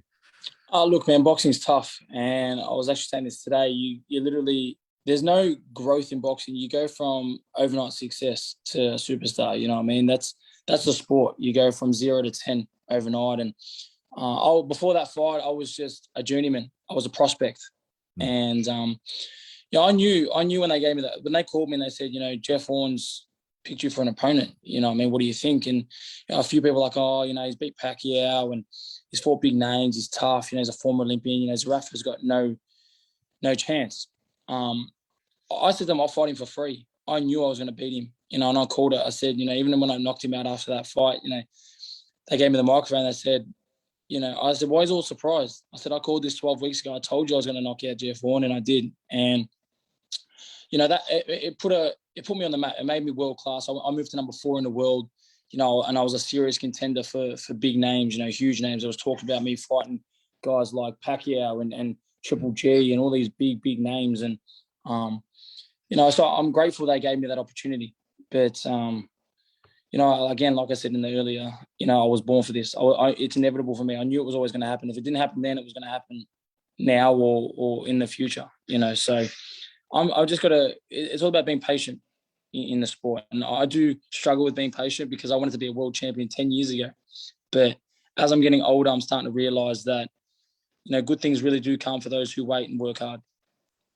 Look, man, boxing's tough. And I was actually saying this today. You literally there's no growth in boxing. You go from overnight success to a superstar. You know what I mean? That's the sport. You go from 0 to 10 overnight. And before that fight, I was just a journeyman. I was a prospect. And I knew when they gave me that, when they called me and they said, Jeff Horn's picked you for an opponent. You know what I mean? What do you think? And a few people are like, he's beat Pacquiao and he's fought big names. He's tough. He's a former Olympian. Zerafa's got no chance. I said to them, I'll fight him for free. I knew I was going to beat him, and I called it. I said, even when I knocked him out after that fight, they gave me the microphone. They said, I said, why is all surprised? I said, I called this 12 weeks ago. I told you I was going to knock out Jeff Horn, and I did. And, that it put me on the map. It made me world class. I moved to number 4 in the world, and I was a serious contender for big names, huge names. There was talk about me fighting guys like Pacquiao and Triple G and all these big names. And, so I'm grateful they gave me that opportunity. But, again, like I said in the earlier, I was born for this. It's inevitable for me. I knew it was always going to happen. If it didn't happen then, it was going to happen now or in the future, So I've just got to – it's all about being patient in the sport. And I do struggle with being patient because I wanted to be a world champion 10 years ago. But as I'm getting older, I'm starting to realise that, good things really do come for those who wait and work hard.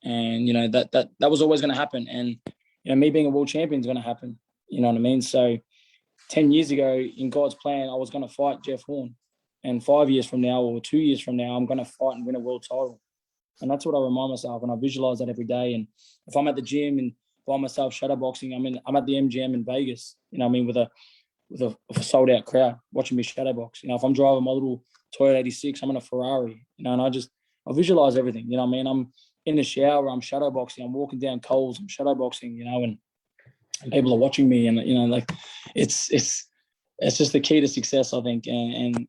And, that was always going to happen. And, me being a world champion is going to happen. You know what I mean? So 10 years ago, in God's plan, I was going to fight Jeff Horn. And 5 years from now or 2 years from now, I'm going to fight and win a world title. And that's what I remind myself, and I visualize that every day. And if I'm at the gym and by myself shadowboxing, I'm at the MGM in Vegas, with a sold-out crowd watching me shadowbox. If I'm driving my little Toyota 86, I'm in a Ferrari, and I visualize everything. I'm in the shower, I'm shadowboxing, I'm walking down Coles, I'm shadowboxing, and people are watching me, and it's just the key to success, I think. And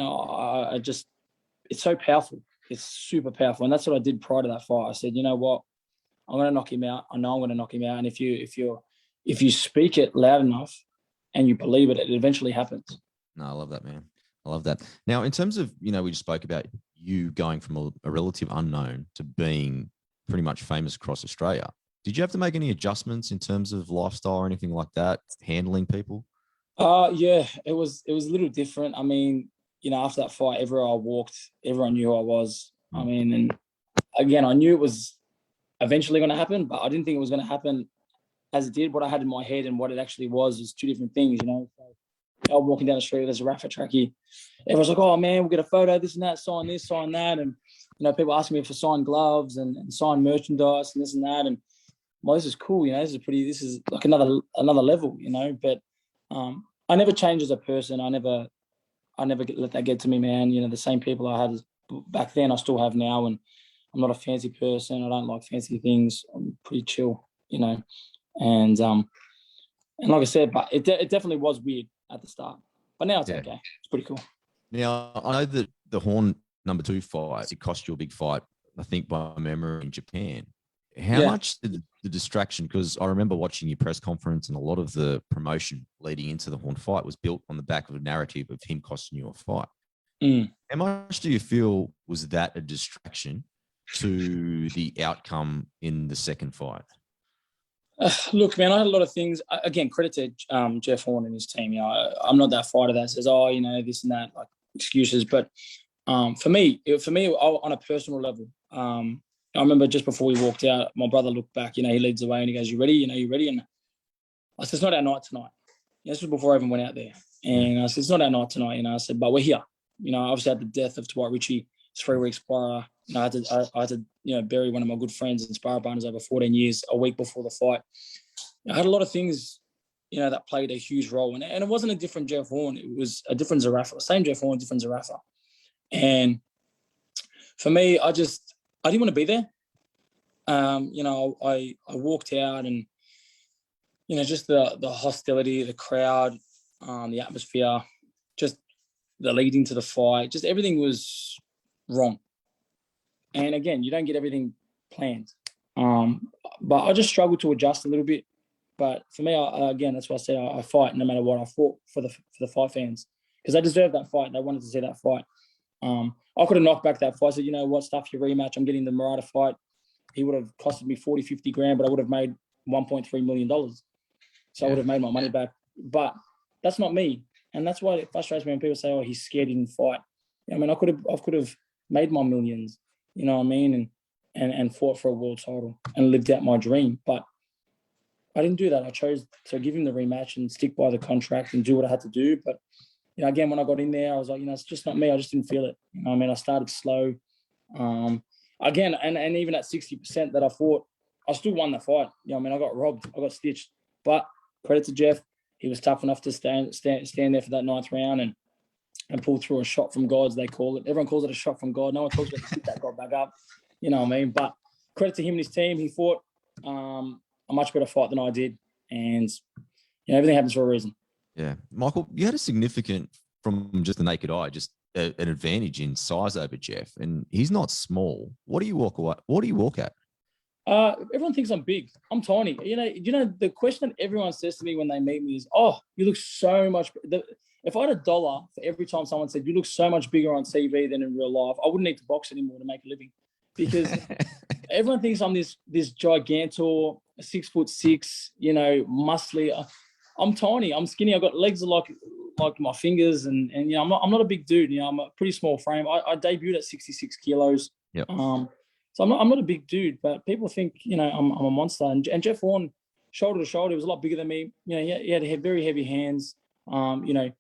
I just, it's so powerful. It's super powerful, and that's what I did prior to that fight. I said, you know what, I'm going to knock him out. I know I'm going to knock him out, and if you speak it loud enough and you believe it, it eventually happens. No, I love that, man. I love that. Now, in terms of, we just spoke about you going from a relative unknown to being pretty much famous across Australia. Did you have to make any adjustments in terms of lifestyle or anything like that, handling people? Yeah, it was a little different. After that fight, everywhere I walked, everyone knew who I was. And again, I knew it was eventually going to happen, but I didn't think it was going to happen as it did. What I had in my head and what it actually was two different things, So I'm walking down the street with a Zerafa trackie. Everyone's like, oh, man, we'll get a photo, this and that, sign this, sign that. And, people asking me for signed gloves and signed merchandise and this and that. And, well, this is cool, this is like another level, But I never changed as a person. I never let that get to me, man. The same people I had back then, I still have now. And I'm not a fancy person. I don't like fancy things. I'm pretty chill, And like I said, but it definitely was weird at the start. But now it's okay. It's pretty cool. Now, I know that the Horn number 2 fight, it cost you a big fight, I think by memory, in Japan. How much did the distraction, because I remember watching your press conference and a lot of the promotion leading into the Horn fight was built on the back of a narrative of him costing you a fight. How much do you feel was that a distraction to the outcome in the second fight? Look, man, I had a lot of things. Again, credit to Jeff Horn and his team. I'm not that fighter that says, this and that, like excuses. But for me, on a personal level, I remember just before we walked out, my brother looked back. He leads the way and he goes, "You ready? You ready?" And I said, "It's not our night tonight." This was before I even went out there. And I said, "It's not our night tonight." I said, "But we're here." Obviously had the death of Dwight Ritchie, 3 weeks prior. I had to bury one of my good friends and sparring partners over 14 years, a week before the fight. I had a lot of things, that played a huge role. And it wasn't a different Jeff Horn. It was a different Zerafa. Same Jeff Horn, different Zerafa. And for me, I didn't want to be there. I walked out and, just the hostility, the crowd, the atmosphere, just the leading to the fight, just everything was wrong. And again, you don't get everything planned. But I just struggled to adjust a little bit. But for me, again, that's why I said I fight no matter what. I fought for the fight fans because they deserved that fight. They wanted to see that fight. I could have knocked back that fight. I said, you know what, stuff your rematch. I'm getting the Murata fight. he would have costed me 40, 50 grand, but I would have made $1.3 million. So I would have made my money back. But that's not me. And that's why it frustrates me when people say, oh, he's scared, he didn't fight. I mean, I could have made my millions, you know what I mean? And fought for a world title and lived out my dream. But I didn't do that. I chose to give him the rematch and stick by the contract and do what I had to do. But, you know, again, when I got in there, I was like, you know, it's just not me. I just didn't feel it. You know what I mean? I started slow. Again, and even at 60% that I fought, I still won the fight. You know what I mean? I got robbed. I got stitched. But credit to Jeff. He was tough enough to stand there for that 9th round and pull through a shot from God, as they call it. Everyone calls it a shot from God. No one talks about to pick that God back up. You know what I mean? But credit to him and his team. He fought a much better fight than I did. And, you know, everything happens for a reason. Yeah. Michael, you had a significant, from just the naked eye, just an advantage in size over Jeff. And he's not small. What do you walk at? Everyone thinks I'm big. I'm tiny. You know, the question that everyone says to me when they meet me is, oh, you look so much. If I had $1 for every time someone said, you look so much bigger on TV than in real life, I wouldn't need to box anymore to make a living. Because everyone thinks I'm this gigantor, 6'6", you know, muscly. I'm tiny. I'm skinny. I've got legs like my fingers, and you know, I'm not a big dude. You know, I'm a pretty small frame. I debuted at 66 kilos. Yep. So I'm not a big dude, but people think, you know, I'm a monster. And Jeff Horn, shoulder to shoulder, he was a lot bigger than me. You know, he had very heavy hands. You know,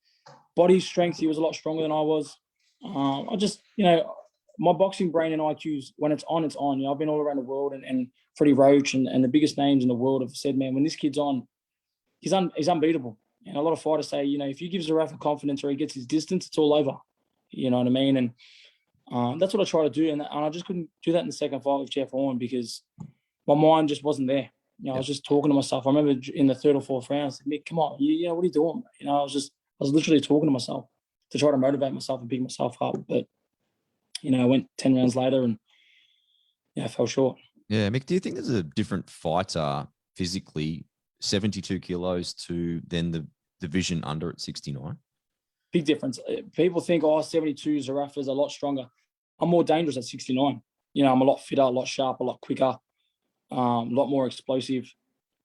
body strength, he was a lot stronger than I was. I just, you know, my boxing brain and IQs, when it's on, it's on. You know, I've been all around the world, and Freddie Roach and the biggest names in the world have said, man, when this kid's on, he's unbeatable. And a lot of fighters say, you know, if you give Zerafa confidence or he gets his distance, it's all over. You know what I mean? And that's what I try to do. And I just couldn't do that in the second fight with Jeff Horn because my mind just wasn't there. You know, I was just talking to myself. I remember in the 3rd or 4th round, I said, Mick, come on, you know, what are you doing? You know, I was literally talking to myself to try to motivate myself and pick myself up. But, you know, I went 10 rounds later and, yeah, I fell short. Yeah, Mick, do you think there's a different fighter physically, 72 kilos to then the division under at 69? Big difference. People think, 72, Zerafa's a lot stronger. I'm more dangerous at 69. You know, I'm a lot fitter, a lot sharper, a lot quicker, a lot more explosive.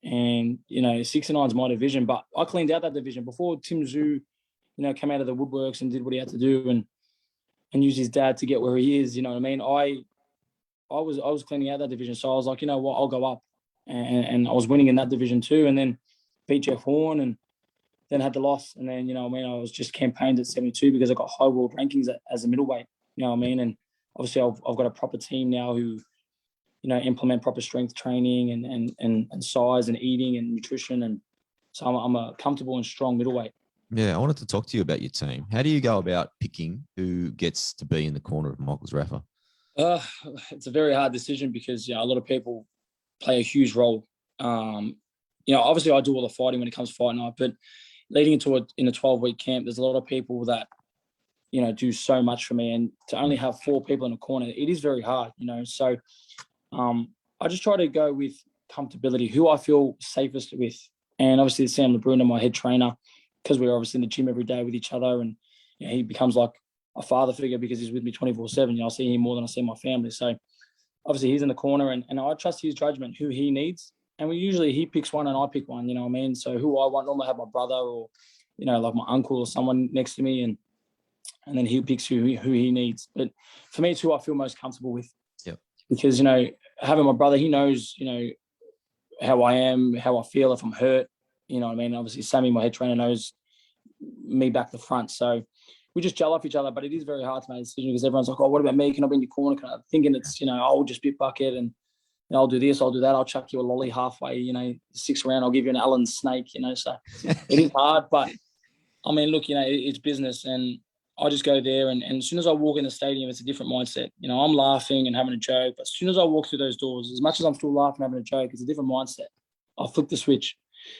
And, you know, 69 is my division. But I cleaned out that division before Tim Tszyu, you know, came out of the woodworks and did what he had to do and used his dad to get where he is. You know what I mean? I was cleaning out that division. So I was like, you know what, I'll go up. And I was winning in that division too. And then beat Jeff Horn and then had the loss. And then, you know what I mean, I was just campaigned at 72 because I got high world rankings as a middleweight. You know what I mean? And obviously I've got a proper team now who, you know, implement proper strength training and size and eating and nutrition. And so I'm a comfortable and strong middleweight. Yeah, I wanted to talk to you about your team. How do you go about picking who gets to be in the corner of Michael Zerafa? It's a very hard decision because, you know, a lot of people play a huge role. You know, obviously I do all the fighting when it comes to fight night, but leading into in a 12-week camp, there's a lot of people that, you know, do so much for me. And to only have 4 people in a corner, it is very hard, you know. So I just try to go with comfortability, who I feel safest with. And obviously Sam LeBrun, my head trainer, because we're obviously in the gym every day with each other. And, you know, he becomes like a father figure because he's with me 24/7. You know, I see him more than I see my family. So obviously he's in the corner and I trust his judgment, who he needs. And he picks one and I pick one, you know what I mean? So who I want, normally I have my brother or, you know, like my uncle or someone next to me and then he picks who he needs. But for me, it's who I feel most comfortable with. Yep. Because, you know, having my brother, he knows, you know, how I am, how I feel if I'm hurt. You know what I mean? Obviously, Sammy, my head trainer, knows me back to front. So we just gel off each other. But it is very hard to make a decision because everyone's like, oh, what about me? Can I be in your corner? Thinking it's, you know, I'll just bit bucket and you know, I'll do this, I'll do that. I'll chuck you a lolly halfway, you know, 6th round, I'll give you an Allen snake, you know. So it is hard. But, I mean, look, you know, it's business. And I just go there. And as soon as I walk in the stadium, it's a different mindset. You know, I'm laughing and having a joke. But as soon as I walk through those doors, as much as I'm still laughing and having a joke, it's a different mindset. I'll flip the switch.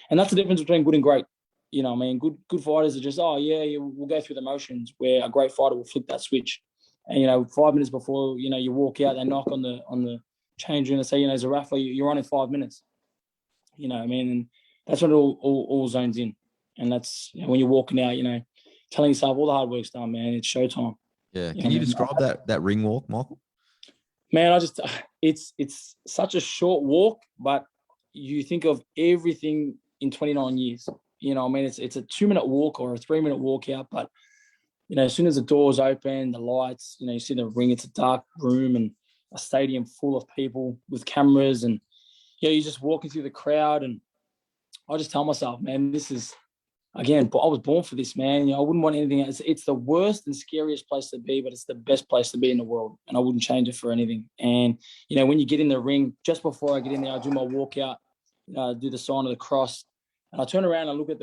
And that's the difference between good and great. You know, I mean, good fighters are just, oh, yeah, we'll go through the motions, where a great fighter will flip that switch. And, you know, 5 minutes before, you know, you walk out, they knock on the change room and say, you know, Zerafa, you're on in 5 minutes. You know what I mean? And that's when it all zones in. And that's, you know, when you're walking out, you know, telling yourself all the hard work's done, man. It's showtime. Yeah. Can you describe that ring walk, Michael? Man, it's such a short walk, but you think of everything in 29 years. You know, I mean, it's a 2-minute walk or a 3-minute walk out, but you know, as soon as the doors open, the lights, you know, you see the ring, it's a dark room and a stadium full of people with cameras, and you're just walking through the crowd. And I just tell myself, man, this is, again, I was born for this, man. You know, I wouldn't want anything else. It's the worst and scariest place to be, but it's the best place to be in the world, and I wouldn't change it for anything. And you know, when you get in the ring, just before I get in there, I do my walkout, I do the sign of the cross, and I turn around and I look at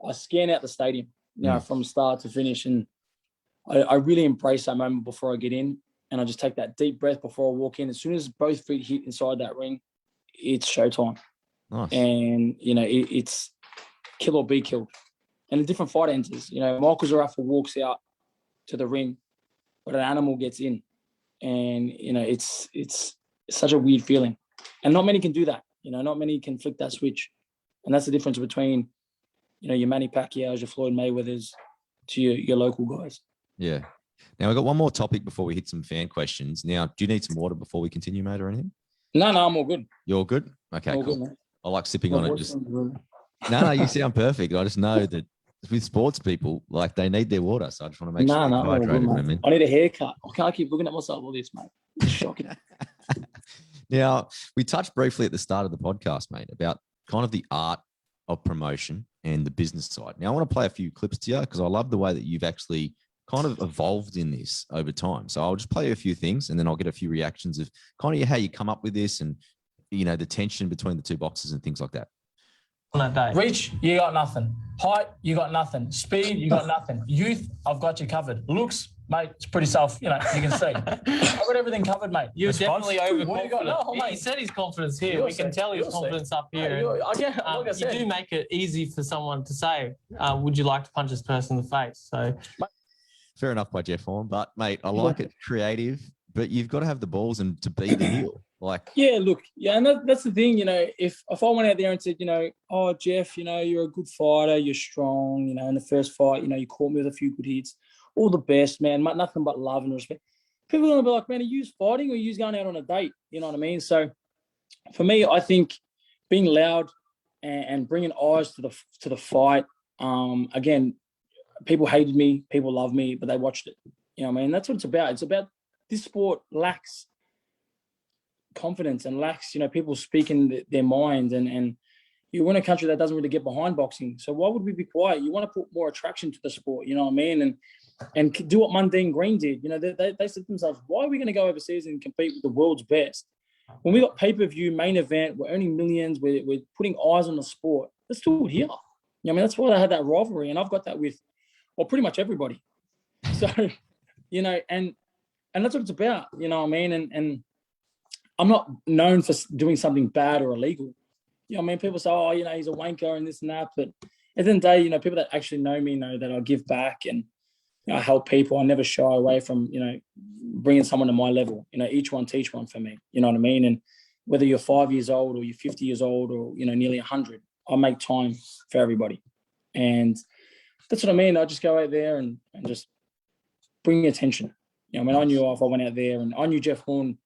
I scan out the stadium, you know, from start to finish, and I really embrace that moment before I get in, and I just take that deep breath before I walk in. As soon as both feet hit inside that ring, it's showtime. Nice. And you know, it's kill or be killed, and a different fight enters. You know, Michael Zerafa walks out to the ring, but an animal gets in, and you know, it's such a weird feeling, and not many can do that. You know, not many can flick that switch, and that's the difference between, you know, your Manny Pacquiao's, your Floyd Mayweather's, to your local guys. Yeah. Now, I got one more topic before we hit some fan questions. Now, do you need some water before we continue, mate, or anything? No, I'm all good. You're all good? Okay, all cool. Good, I like sipping on it. Just no, you sound perfect. I just know that with sports people, like, they need their water, so I just want to make sure you're hydrated. Good, I need a haircut. I can't keep looking at myself all this, mate. It's shocking. Now, we touched briefly at the start of the podcast, mate, about kind of the art of promotion and the business side. Now, I want to play a few clips to you because I love the way that you've actually kind of evolved in this over time. So I'll just play a few things and then I'll get a few reactions of kind of how you come up with this and, you know, the tension between the two boxes and things like that. On that day. Reach, you got nothing. Height, you got nothing. Speed, you got nothing. Youth, I've got you covered. Looks, mate, it's pretty self, you know, you can see. I've got everything covered, mate. You're definitely overconfident. No, he said his confidence here. We can tell his confidence up here. You do make it easy for someone to say, would you like to punch this person in the face? So, fair enough by Jeff Horn, but mate, I like it creative, but you've got to have the balls and to be the heel. Like, yeah, look, yeah, and that's the thing, you know, if I went out there and said, you know, oh, Jeff, you know, you're a good fighter, you're strong, you know, in the first fight, you know, you caught me with a few good hits, all the best, man, nothing but love and respect. People are going to be like, man, are you fighting or are you going out on a date? You know what I mean? So for me, I think being loud and bringing eyes to the fight, again, people hated me, people loved me, but they watched it. You know what I mean? That's what it's about. It's about this sport lacks confidence and lacks, you know, people speaking their minds, and you're in a country that doesn't really get behind boxing. So why would we be quiet? You want to put more attraction to the sport, you know what I mean? And do what Mundine Green did. You know, they said to themselves, why are we going to go overseas and compete with the world's best? When we got pay-per-view, main event, we're earning millions, we're putting eyes on the sport. Let's do it here. You know what I mean? That's why they had that rivalry, and I've got that with, well, pretty much everybody. So, you know, and that's what it's about, you know what I mean? And I'm not known for doing something bad or illegal. You know what I mean? People say, oh, you know, he's a wanker and this and that. But at the end of the day, you know, people that actually know me know that I give back and, you know, I help people. I never shy away from, you know, bringing someone to my level. You know, each one teach one for me. You know what I mean? And whether you're 5 years old or you're 50 years old or, you know, nearly 100, I make time for everybody. And that's what I mean. I just go out there and just bring attention. You know, I mean, I knew if I went out there, and I knew Jeff Horn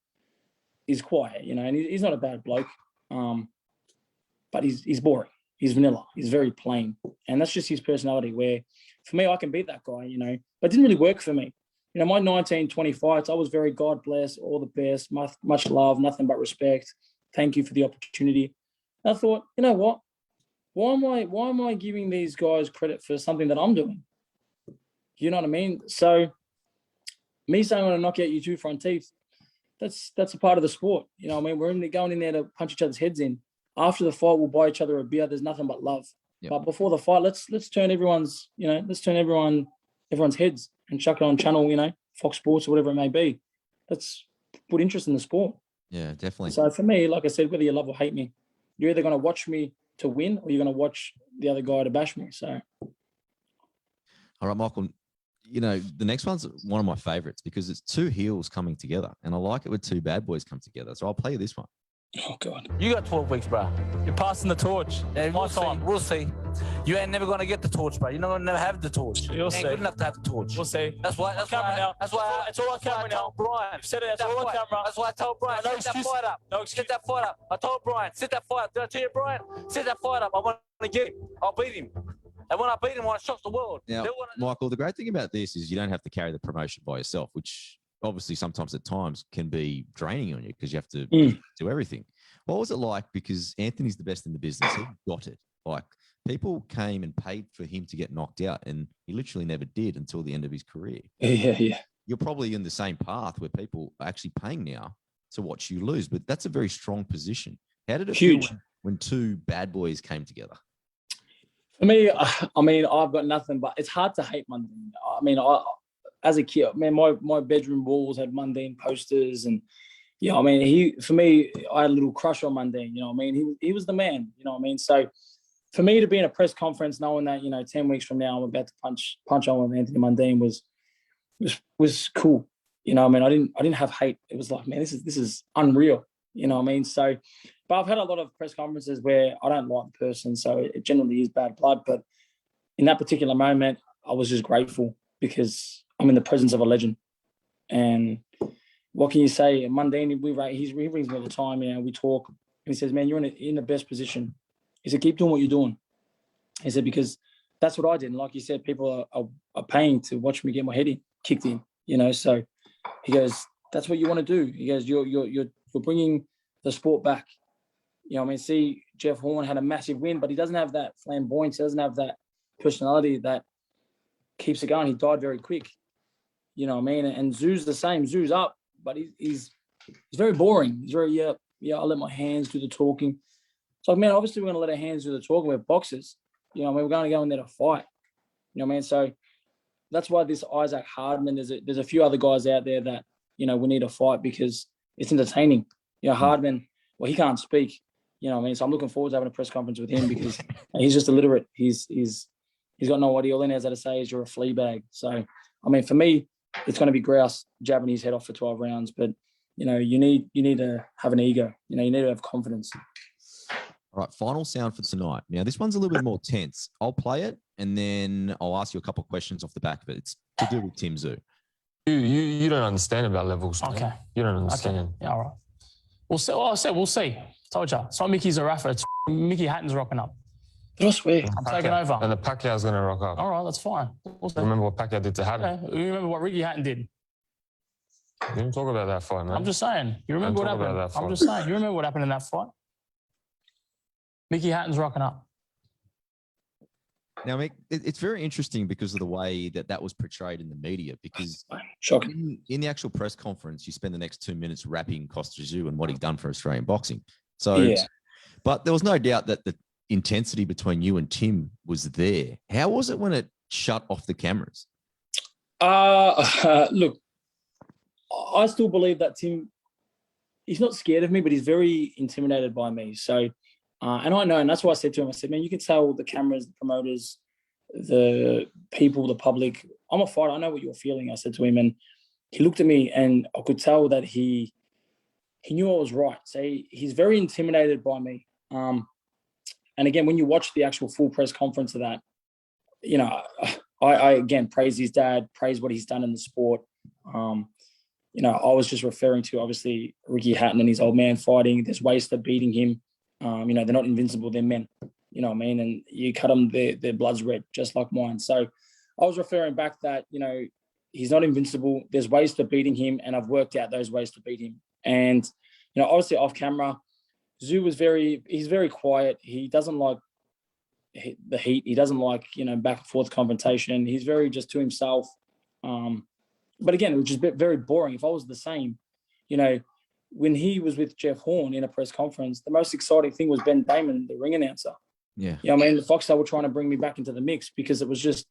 is quiet, you know, and he's not a bad bloke, but he's boring. He's vanilla. He's very plain. And that's just his personality, where for me, I can beat that guy, you know, but it didn't really work for me. You know, my 19, 20 fights, I was very God bless, all the best, much love, nothing but respect. Thank you for the opportunity. And I thought, you know what? Why am I giving these guys credit for something that I'm doing? You know what I mean? So me saying I'm going to knock out you two front teeth, that's a part of the sport. You know what I mean? We're going in there to punch each other's heads in. After the fight, we'll buy each other a beer. There's nothing but love. Yep. But before the fight, let's turn everyone's heads and chuck it on channel, you know, Fox Sports or whatever it may be. Let's put interest in the sport. Yeah, definitely. So for me, like I said, whether you love or hate me, you're either going to watch me to win or you're going to watch the other guy to bash me. So. All right, Michael, you know, the next one's one of my favorites because it's two heels coming together, and I like it when two bad boys come together. So I'll play you this one. Oh, God. You got 12 weeks, bro. You're passing the torch. Yeah, we'll see. You ain't never gonna get the torch, bro. You're not gonna never have the torch. You'll you ain't see. good enough to have the torch. We'll see. That's why. It's all on camera now. Brian. You've said it. It's all on camera. That's why I told Brian. No Set excuse. that fight up. No excuse. Set that fight up. I told Brian. Set that fight up. Did I tell you, Brian? Set that fight up. I want to get him. I'll beat him. And when I beat him, I shock the world. Now, Michael, the great thing about this is you don't have to carry the promotion by yourself, which obviously sometimes at times can be draining on you because you have to do everything. What was it like? Because Anthony's the best in the business. He got it. Like, people came and paid for him to get knocked out, and he literally never did until the end of his career. Yeah. You're probably in the same path where people are actually paying now to watch you lose, but that's a very strong position. How did it feel when two bad boys came together? For me, I mean, I've got nothing, but it's hard to hate Mundine. I mean, as a kid, man, my bedroom walls had Mundine posters, and yeah, I mean, for me, I had a little crush on Mundine. You know what I mean? He was the man. You know what I mean? So for me to be in a press conference knowing that 10 weeks from now I'm about to punch on with Anthony Mundine was cool. You know what I mean? I didn't have hate. It was like, man, this is unreal. You know what I mean? So, but I've had a lot of press conferences where I don't like the person, so it generally is bad blood. But in that particular moment, I was just grateful because I'm in the presence of a legend. And what can you say? Mundine, he rings me all the time. We talk, and he says, "Man, you're in the best position." He said, "Keep doing what you're doing." He said, "Because that's what I did." And like you said, people are paying to watch me get my head kicked in. So he goes, "That's what you want to do." He goes, "You're bringing the sport back." You know what I mean? See, Jeff Horn had a massive win, but he doesn't have that flamboyance. He doesn't have that personality that keeps it going. He died very quick. You know what I mean? And Zoo's the same. Zoo's up, but he's very boring. He's very, I'll let my hands do the talking. So, man, obviously we're going to let our hands do the talking. We're boxers. You know what I mean? We're going to go in there to fight. You know what I mean? So that's why this Isaac Hardman, there's a few other guys out there that, we need to fight because it's entertaining. Hardman, well, he can't speak. You know what I mean? So I'm looking forward to having a press conference with him because he's just illiterate. He's got no idea. All he knows how to say is you're a flea bag. So, I mean, for me, it's going to be grouse jabbing his head off for 12 rounds. But, you need to have an ego. You need to have confidence. All right, final sound for tonight. Now, this one's a little bit more tense. I'll play it, and then I'll ask you a couple of questions off the back of it. It's to do with Tim Tszyu. You don't understand about levels. Man. Okay. You don't understand. Okay. Yeah, all right. We'll see. Well, I said we'll see. Told you. It's not Mickey Zerafa. It's Mickey Hatton's rocking up. I swear. I'm taking over. And the Pacquiao's going to rock up. All right, that's fine. We'll see. Remember what Pacquiao did to Hatton? Okay. You remember what Ricky Hatton did? You didn't talk about that fight, man. I'm just saying. You remember what happened? I'm just saying. You remember what happened in that fight? Mickey Hatton's rocking up. Now, Mick, it's very interesting because of the way that was portrayed in the media. Because shocking. In the actual press conference, you spend the next 2 minutes rapping Costa Tszyu and what he's done for Australian boxing. So, but there was no doubt that the intensity between you and Tim was there. How was it when it shut off the cameras? Look, I still believe that Tim, he's not scared of me, but he's very intimidated by me. So, and I know, and that's why I said to him, I said, man, you can tell the cameras, the promoters, the people, the public, I'm a fighter. I know what you're feeling. I said to him, and he looked at me and I could tell that he knew I was right. So he's very intimidated by me. And again, when you watch the actual full press conference of that, I again praise his dad, praise what he's done in the sport. I was just referring to obviously Ricky Hatton and his old man fighting. There's ways to beating him. They're not invincible. They're men. You know what I mean? And you cut them, their blood's red, just like mine. So I was referring back that, he's not invincible. There's ways to beating him, and I've worked out those ways to beat him. And, obviously off camera, Tszyu was he's very quiet. He doesn't like the heat. He doesn't like, back and forth confrontation. He's very just to himself. But again, which is very boring. If I was the same, when he was with Jeff Horn in a press conference, the most exciting thing was Ben Damon, the ring announcer. Yeah. I mean, the Foxtel were trying to bring me back into the mix because it was just,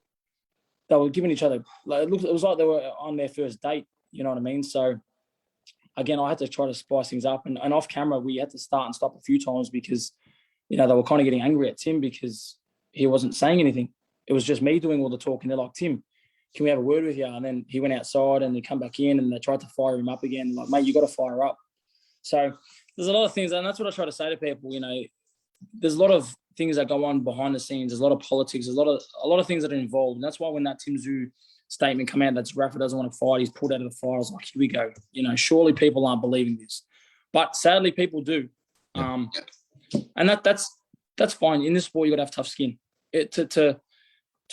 they were giving each other, it was like they were on their first date. You know what I mean? So again, I had to try to spice things up, and off camera, we had to start and stop a few times because, they were kind of getting angry at Tim because he wasn't saying anything. It was just me doing all the talking. They're like, Tim, can we have a word with you? And then he went outside and he come back in and they tried to fire him up again. Like, mate, you got to fire up. So there's a lot of things, and that's what I try to say to people. There's a lot of things that go on behind the scenes. There's a lot of politics. There's a lot of things that are involved. And that's why when that Tim Tszyu statement came out that Zerafa doesn't want to fight, he's pulled out of the fight, I was like, here we go. Surely people aren't believing this. But sadly, people do. Yeah. And that's fine. In this sport, you got to have tough skin. To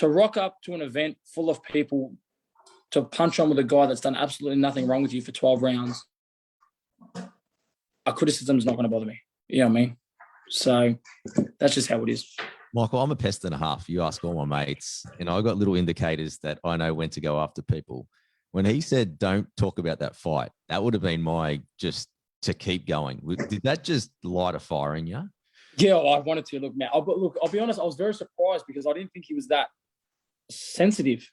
rock up to an event full of people, to punch on with a guy that's done absolutely nothing wrong with you for 12 rounds, a criticism is not going to bother me. You know what I mean? So that's just how it is. Michael, I'm a pest and a half. You ask all my mates, I got little indicators that I know when to go after people. When he said, don't talk about that fight, that would have been my just to keep going. Did that just light a fire in you? Yeah, I wanted to. Look, man, I'll be honest, I was very surprised because I didn't think he was that sensitive.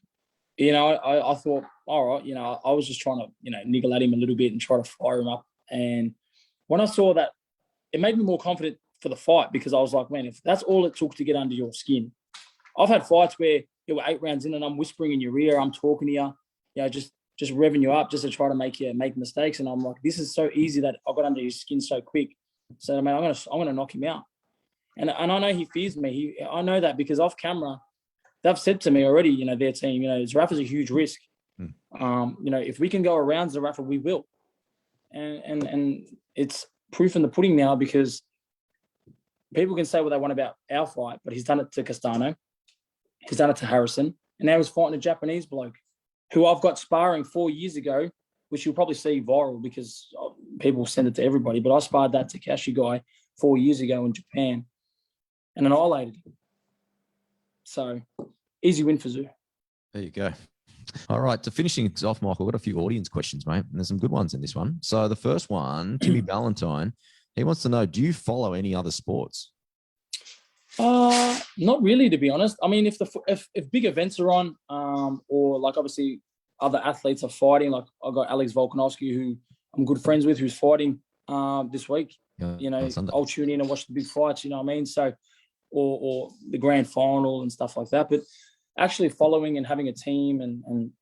I thought, all right, I was just trying to, niggle at him a little bit and try to fire him up. And when I saw that, it made me more confident for the fight because I was like, man, if that's all it took to get under your skin. I've had fights where you were 8 rounds in and I'm whispering in your ear, I'm talking to you, just revving you up just to try to make mistakes. And I'm like, this is so easy that I got under his skin so quick. So, man, I'm gonna knock him out. And I know he fears me. I know that because off camera, they've said to me already, their team, Zerafa's a huge risk. If we can go around Zerafa, we will. And it's proof in the pudding now because people can say what they want about our fight, but he's done it to Castano. He's done it to Harrison. And now he's fighting a Japanese bloke who I've got sparring 4 years ago, which you'll probably see viral because people send it to everybody. But I sparred that Takashi guy 4 years ago in Japan and annihilated him. So easy win for Zoo. There you go. All right. To finishing it off, Michael, I've got a few audience questions, mate. And there's some good ones in this one. So the first one, Timmy Valentine, he wants to know, do you follow any other sports? Not really, to be honest. I mean, if big events are on, or like obviously other athletes are fighting, like I got Alex Volkanovski, who I'm good friends with, who's fighting this week. I'll tune in and watch the big fights. You know what I mean? So, or the grand final and stuff like that. But actually following and having a team and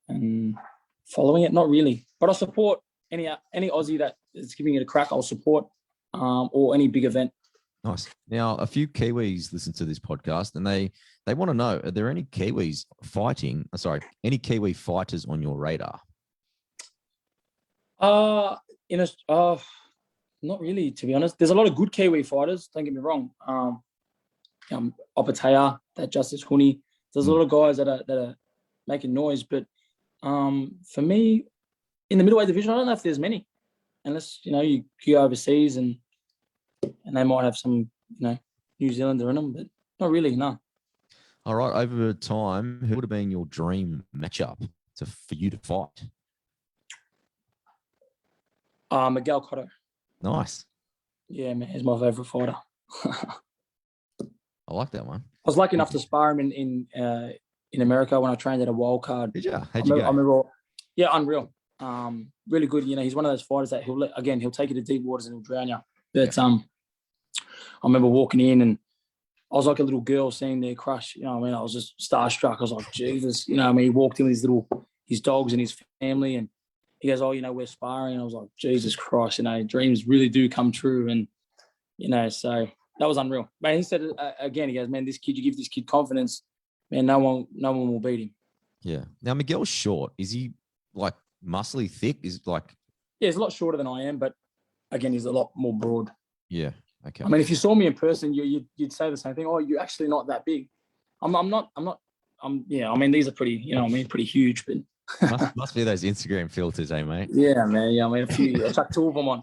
following it, not really. But I support any Aussie that is giving it a crack. I'll support or any big event. Nice. Now, a few Kiwis listen to this podcast and they want to know, are there any Kiwis any Kiwi fighters on your radar? Not really, to be honest. There's a lot of good Kiwi fighters, don't get me wrong. Opatea, that Justice Huni. There's a lot of guys that are making noise, but for me, in the middleweight division, I don't know if there's many. Unless, you go overseas and they might have some, New Zealander in them, but not really, no. All right, over time, who would have been your dream matchup for you to fight? Miguel Cotto. Nice. Yeah, man, he's my favourite fighter. I like that one. I was lucky enough to spar him in America when I trained at a wild card. Did you? How'd you go? I remember, yeah, unreal. Really good. He's one of those fighters that he'll take you to deep waters and he'll drown you. But I remember walking in and I was like a little girl seeing their crush. I was just starstruck. I was like, Jesus. He walked in with his dogs and his family, and he goes, "Oh, we're sparring." And I was like, Jesus Christ, dreams really do come true. And so that was unreal. Man, he said again, he goes, "Man, this kid, you give this kid confidence, man, no one will beat him." Yeah. Now Miguel's short. Is he like muscly thick? Yeah, he's a lot shorter than I am, but again, he's a lot more broad. Yeah. Okay. I mean, if you saw me in person, you'd say the same thing. Oh, you're actually not that big. I'm not. Yeah. I mean, these are pretty. Pretty huge, but must be those Instagram filters, eh, mate? Yeah, man. Yeah, I mean, I chucked 2 of them on.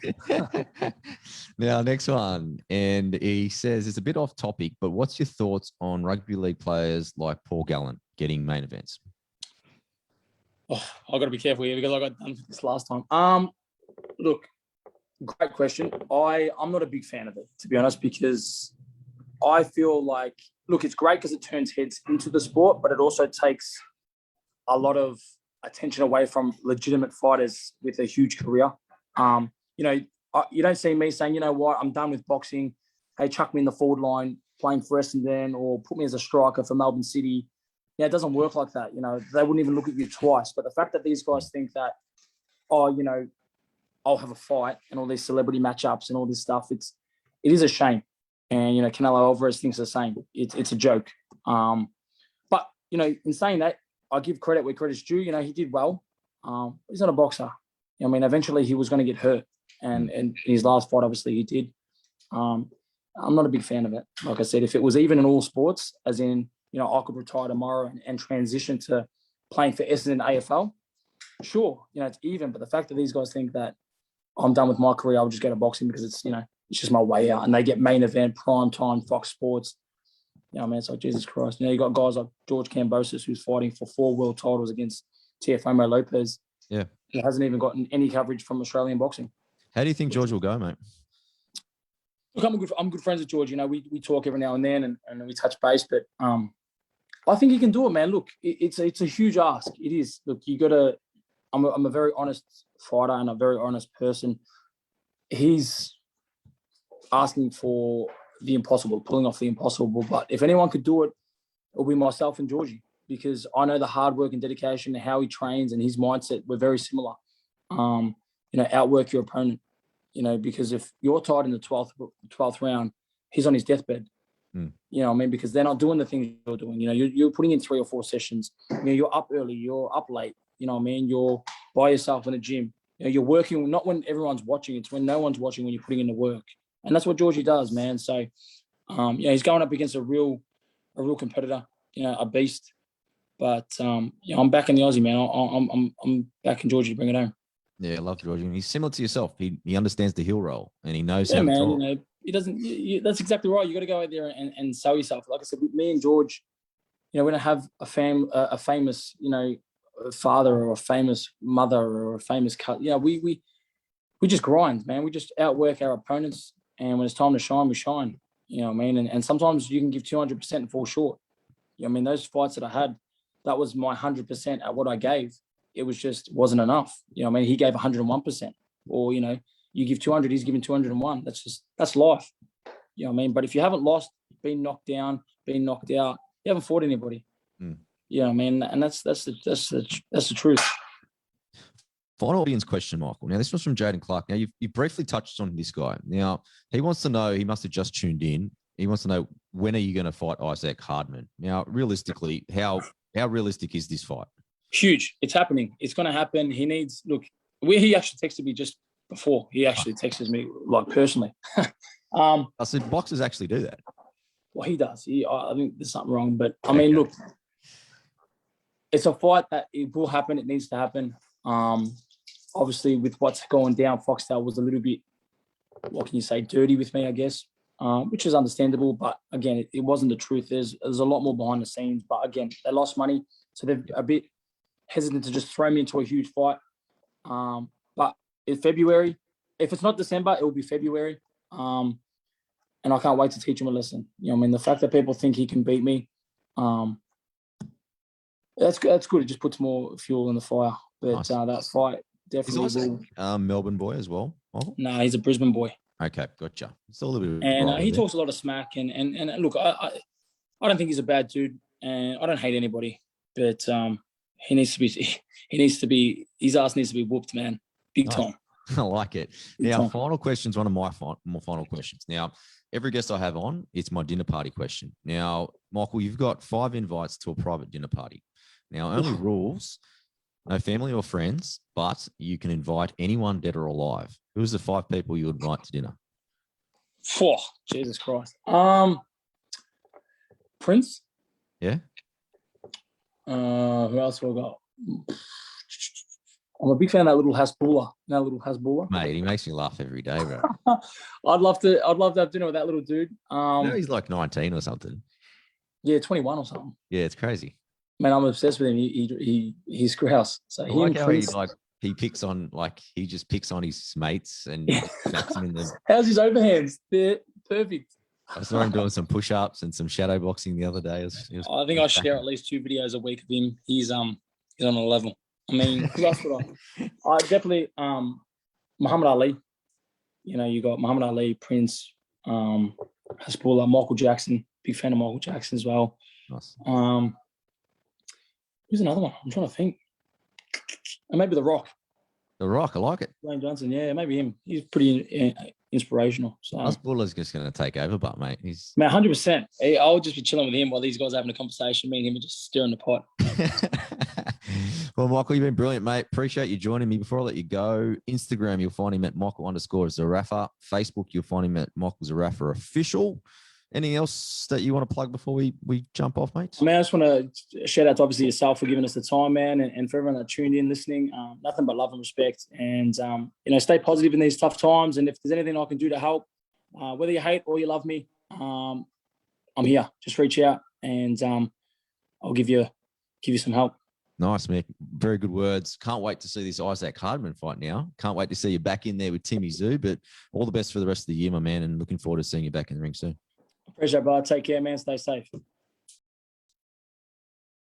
Now, next one, and he says it's a bit off topic, but what's your thoughts on rugby league players like Paul Gallen getting main events? Oh, I've got to be careful here because I got done for this last time. Look. Great question. I'm not a big fan of it, to be honest, because I feel like, look, it's great because it turns heads into the sport, but it also takes a lot of attention away from legitimate fighters with a huge career. You don't see me saying, you know what, I'm done with boxing. Hey, chuck me in the forward line playing for Essendon or put me as a striker for Melbourne City. Yeah, it doesn't work like that. They wouldn't even look at you twice. But the fact that these guys think that, I'll have a fight and all these celebrity matchups and all this stuff, it is a shame. And, Canelo Alvarez thinks the same. It's a joke. But, in saying that, I give credit where credit's due. He did well. He's not a boxer. Eventually he was going to get hurt. And in his last fight, obviously, he did. I'm not a big fan of it. Like I said, if it was even in all sports, as in, I could retire tomorrow and transition to playing for Essendon AFL, sure, it's even. But the fact that these guys think that I'm done with my career, I'll just go to boxing because it's, it's just my way out. And they get main event, prime time, Fox Sports. It's like, Jesus Christ. You got guys like George Kambosos who's fighting for 4 world titles against Teofimo Lopez. Yeah. He hasn't even gotten any coverage from Australian boxing. How do you think George will go, mate? Look, I'm good friends with George. We talk every now and then and we touch base. But I think he can do it, man. Look, it's a huge ask. It is. Look, you got to – I'm a very honest fighter and a very honest person. He's asking for the impossible, pulling off the impossible. But if anyone could do it, it'll be myself and Georgie, because I know the hard work and dedication and how he trains and his mindset. We're very similar. Outwork your opponent, because if you're tied in the 12th round, he's on his deathbed. Because they're not doing the things you're doing. You're putting in 3 or 4 sessions. You're up early, you're up late. You're by yourself in the gym. You're working, not when everyone's watching. It's when no one's watching, when you're putting in the work. And that's what Georgie does, man. So, he's going up against a real competitor, a beast. But, I'm back in the Aussie, man. I'm back in Georgie to bring it home. Yeah, I love Georgie. He's similar to yourself. He understands the heel roll and he knows how to man, talk. He doesn't. That's exactly right. You got to go out there and sell yourself. Like I said, me and George, we don't have a famous, father or a famous mother or a famous cut. We just grind, man. We just outwork our opponents, and when it's time to shine, we shine. And sometimes you can give 200% and fall short. Those fights that I had, that was my 100% at what I gave. It wasn't enough. He gave 101%. Or, you give 200, he's giving 201. That's life. But if you haven't lost, been knocked down, been knocked out, you haven't fought anybody. And that's the truth. Final audience question, Michael. Now, this was from Jaden Clark. Now, you briefly touched on this guy. Now, he wants to know, he must have just tuned in. He wants to know, when are you going to fight Isaac Hardman? Now, realistically, how realistic is this fight? Huge. It's happening. It's going to happen. He actually texted me just before. He actually texted me, like, personally. I said, boxers actually do that. Well, he does. I think there's something wrong. But, look, it's a fight that it will happen. It needs to happen. Obviously, with what's going down, Foxtel was a little bit, what can you say, dirty with me, I guess, which is understandable. But, again, it wasn't the truth. There's a lot more behind the scenes. But, again, they lost money, so they're a bit hesitant to just throw me into a huge fight. But in February, if it's not December, it will be February. And I can't wait to teach him a lesson. The fact that people think he can beat me, that's good. It just puts more fuel in the fire. But nice. That fight definitely will. Melbourne boy as well, Michael? No, he's a Brisbane boy. Okay, gotcha. It's a little bit. And he talks a lot of smack. And look, I don't think he's a bad dude, and I don't hate anybody. But he needs to be. His ass needs to be whooped, man, big time. I like it. Now, final question is one of my final questions. Now, every guest I have on, it's my dinner party question. Now, Michael, you've got 5 invites to a private dinner party. Now, only rules, no family or friends, but you can invite anyone dead or alive. Who's the 5 people you would invite to dinner? Oh, Jesus Christ. Prince. Yeah. Who else have I got? I'm a big fan of that little Hasbulla. Mate, he makes me laugh every day, bro. I'd love to have dinner with that little dude. He's like 19 or something. Yeah, 21 or something. Yeah, it's crazy. Man, I'm obsessed with him. He's grouse. So I like how he picks on, like, he just picks on his mates and smacks him in the. How's his overhands? They're perfect. I saw him doing some push-ups and some shadow boxing the other day. I think I share at least 2 videos a week of him. He's on a level. I mean, who else would I definitely Muhammad Ali. You got Muhammad Ali, Prince, Hasbulla, Michael Jackson. Big fan of Michael Jackson as well. Nice. Who's another one? I'm trying to think. And maybe The Rock. The Rock, I like it. Dwayne Johnson, yeah, maybe him. He's pretty inspirational. So, Us Buller's just going to take over, but mate, he's man, 100%. I'll just be chilling with him while these guys are having a conversation. Me and him are just stirring the pot. Well, Michael, you've been brilliant, mate. Appreciate you joining me. Before I let you go, Instagram, you'll find him at Michael_Zerafa. Facebook, you'll find him at Michael Zerafa Official. Anything else that you want to plug before we jump off, mate? Man, I just want to shout out to obviously yourself for giving us the time, man, and for everyone that tuned in, listening. Nothing but love and respect, and stay positive in these tough times. And if there's anything I can do to help, whether you hate or you love me, I'm here. Just reach out, and I'll give you some help. Nice, Mick. Very good words. Can't wait to see this Isaac Hardman fight now. Can't wait to see you back in there with Timmy Zoo. But all the best for the rest of the year, my man, and looking forward to seeing you back in the ring soon. Appreciate it, brother. Take care, man. Stay safe.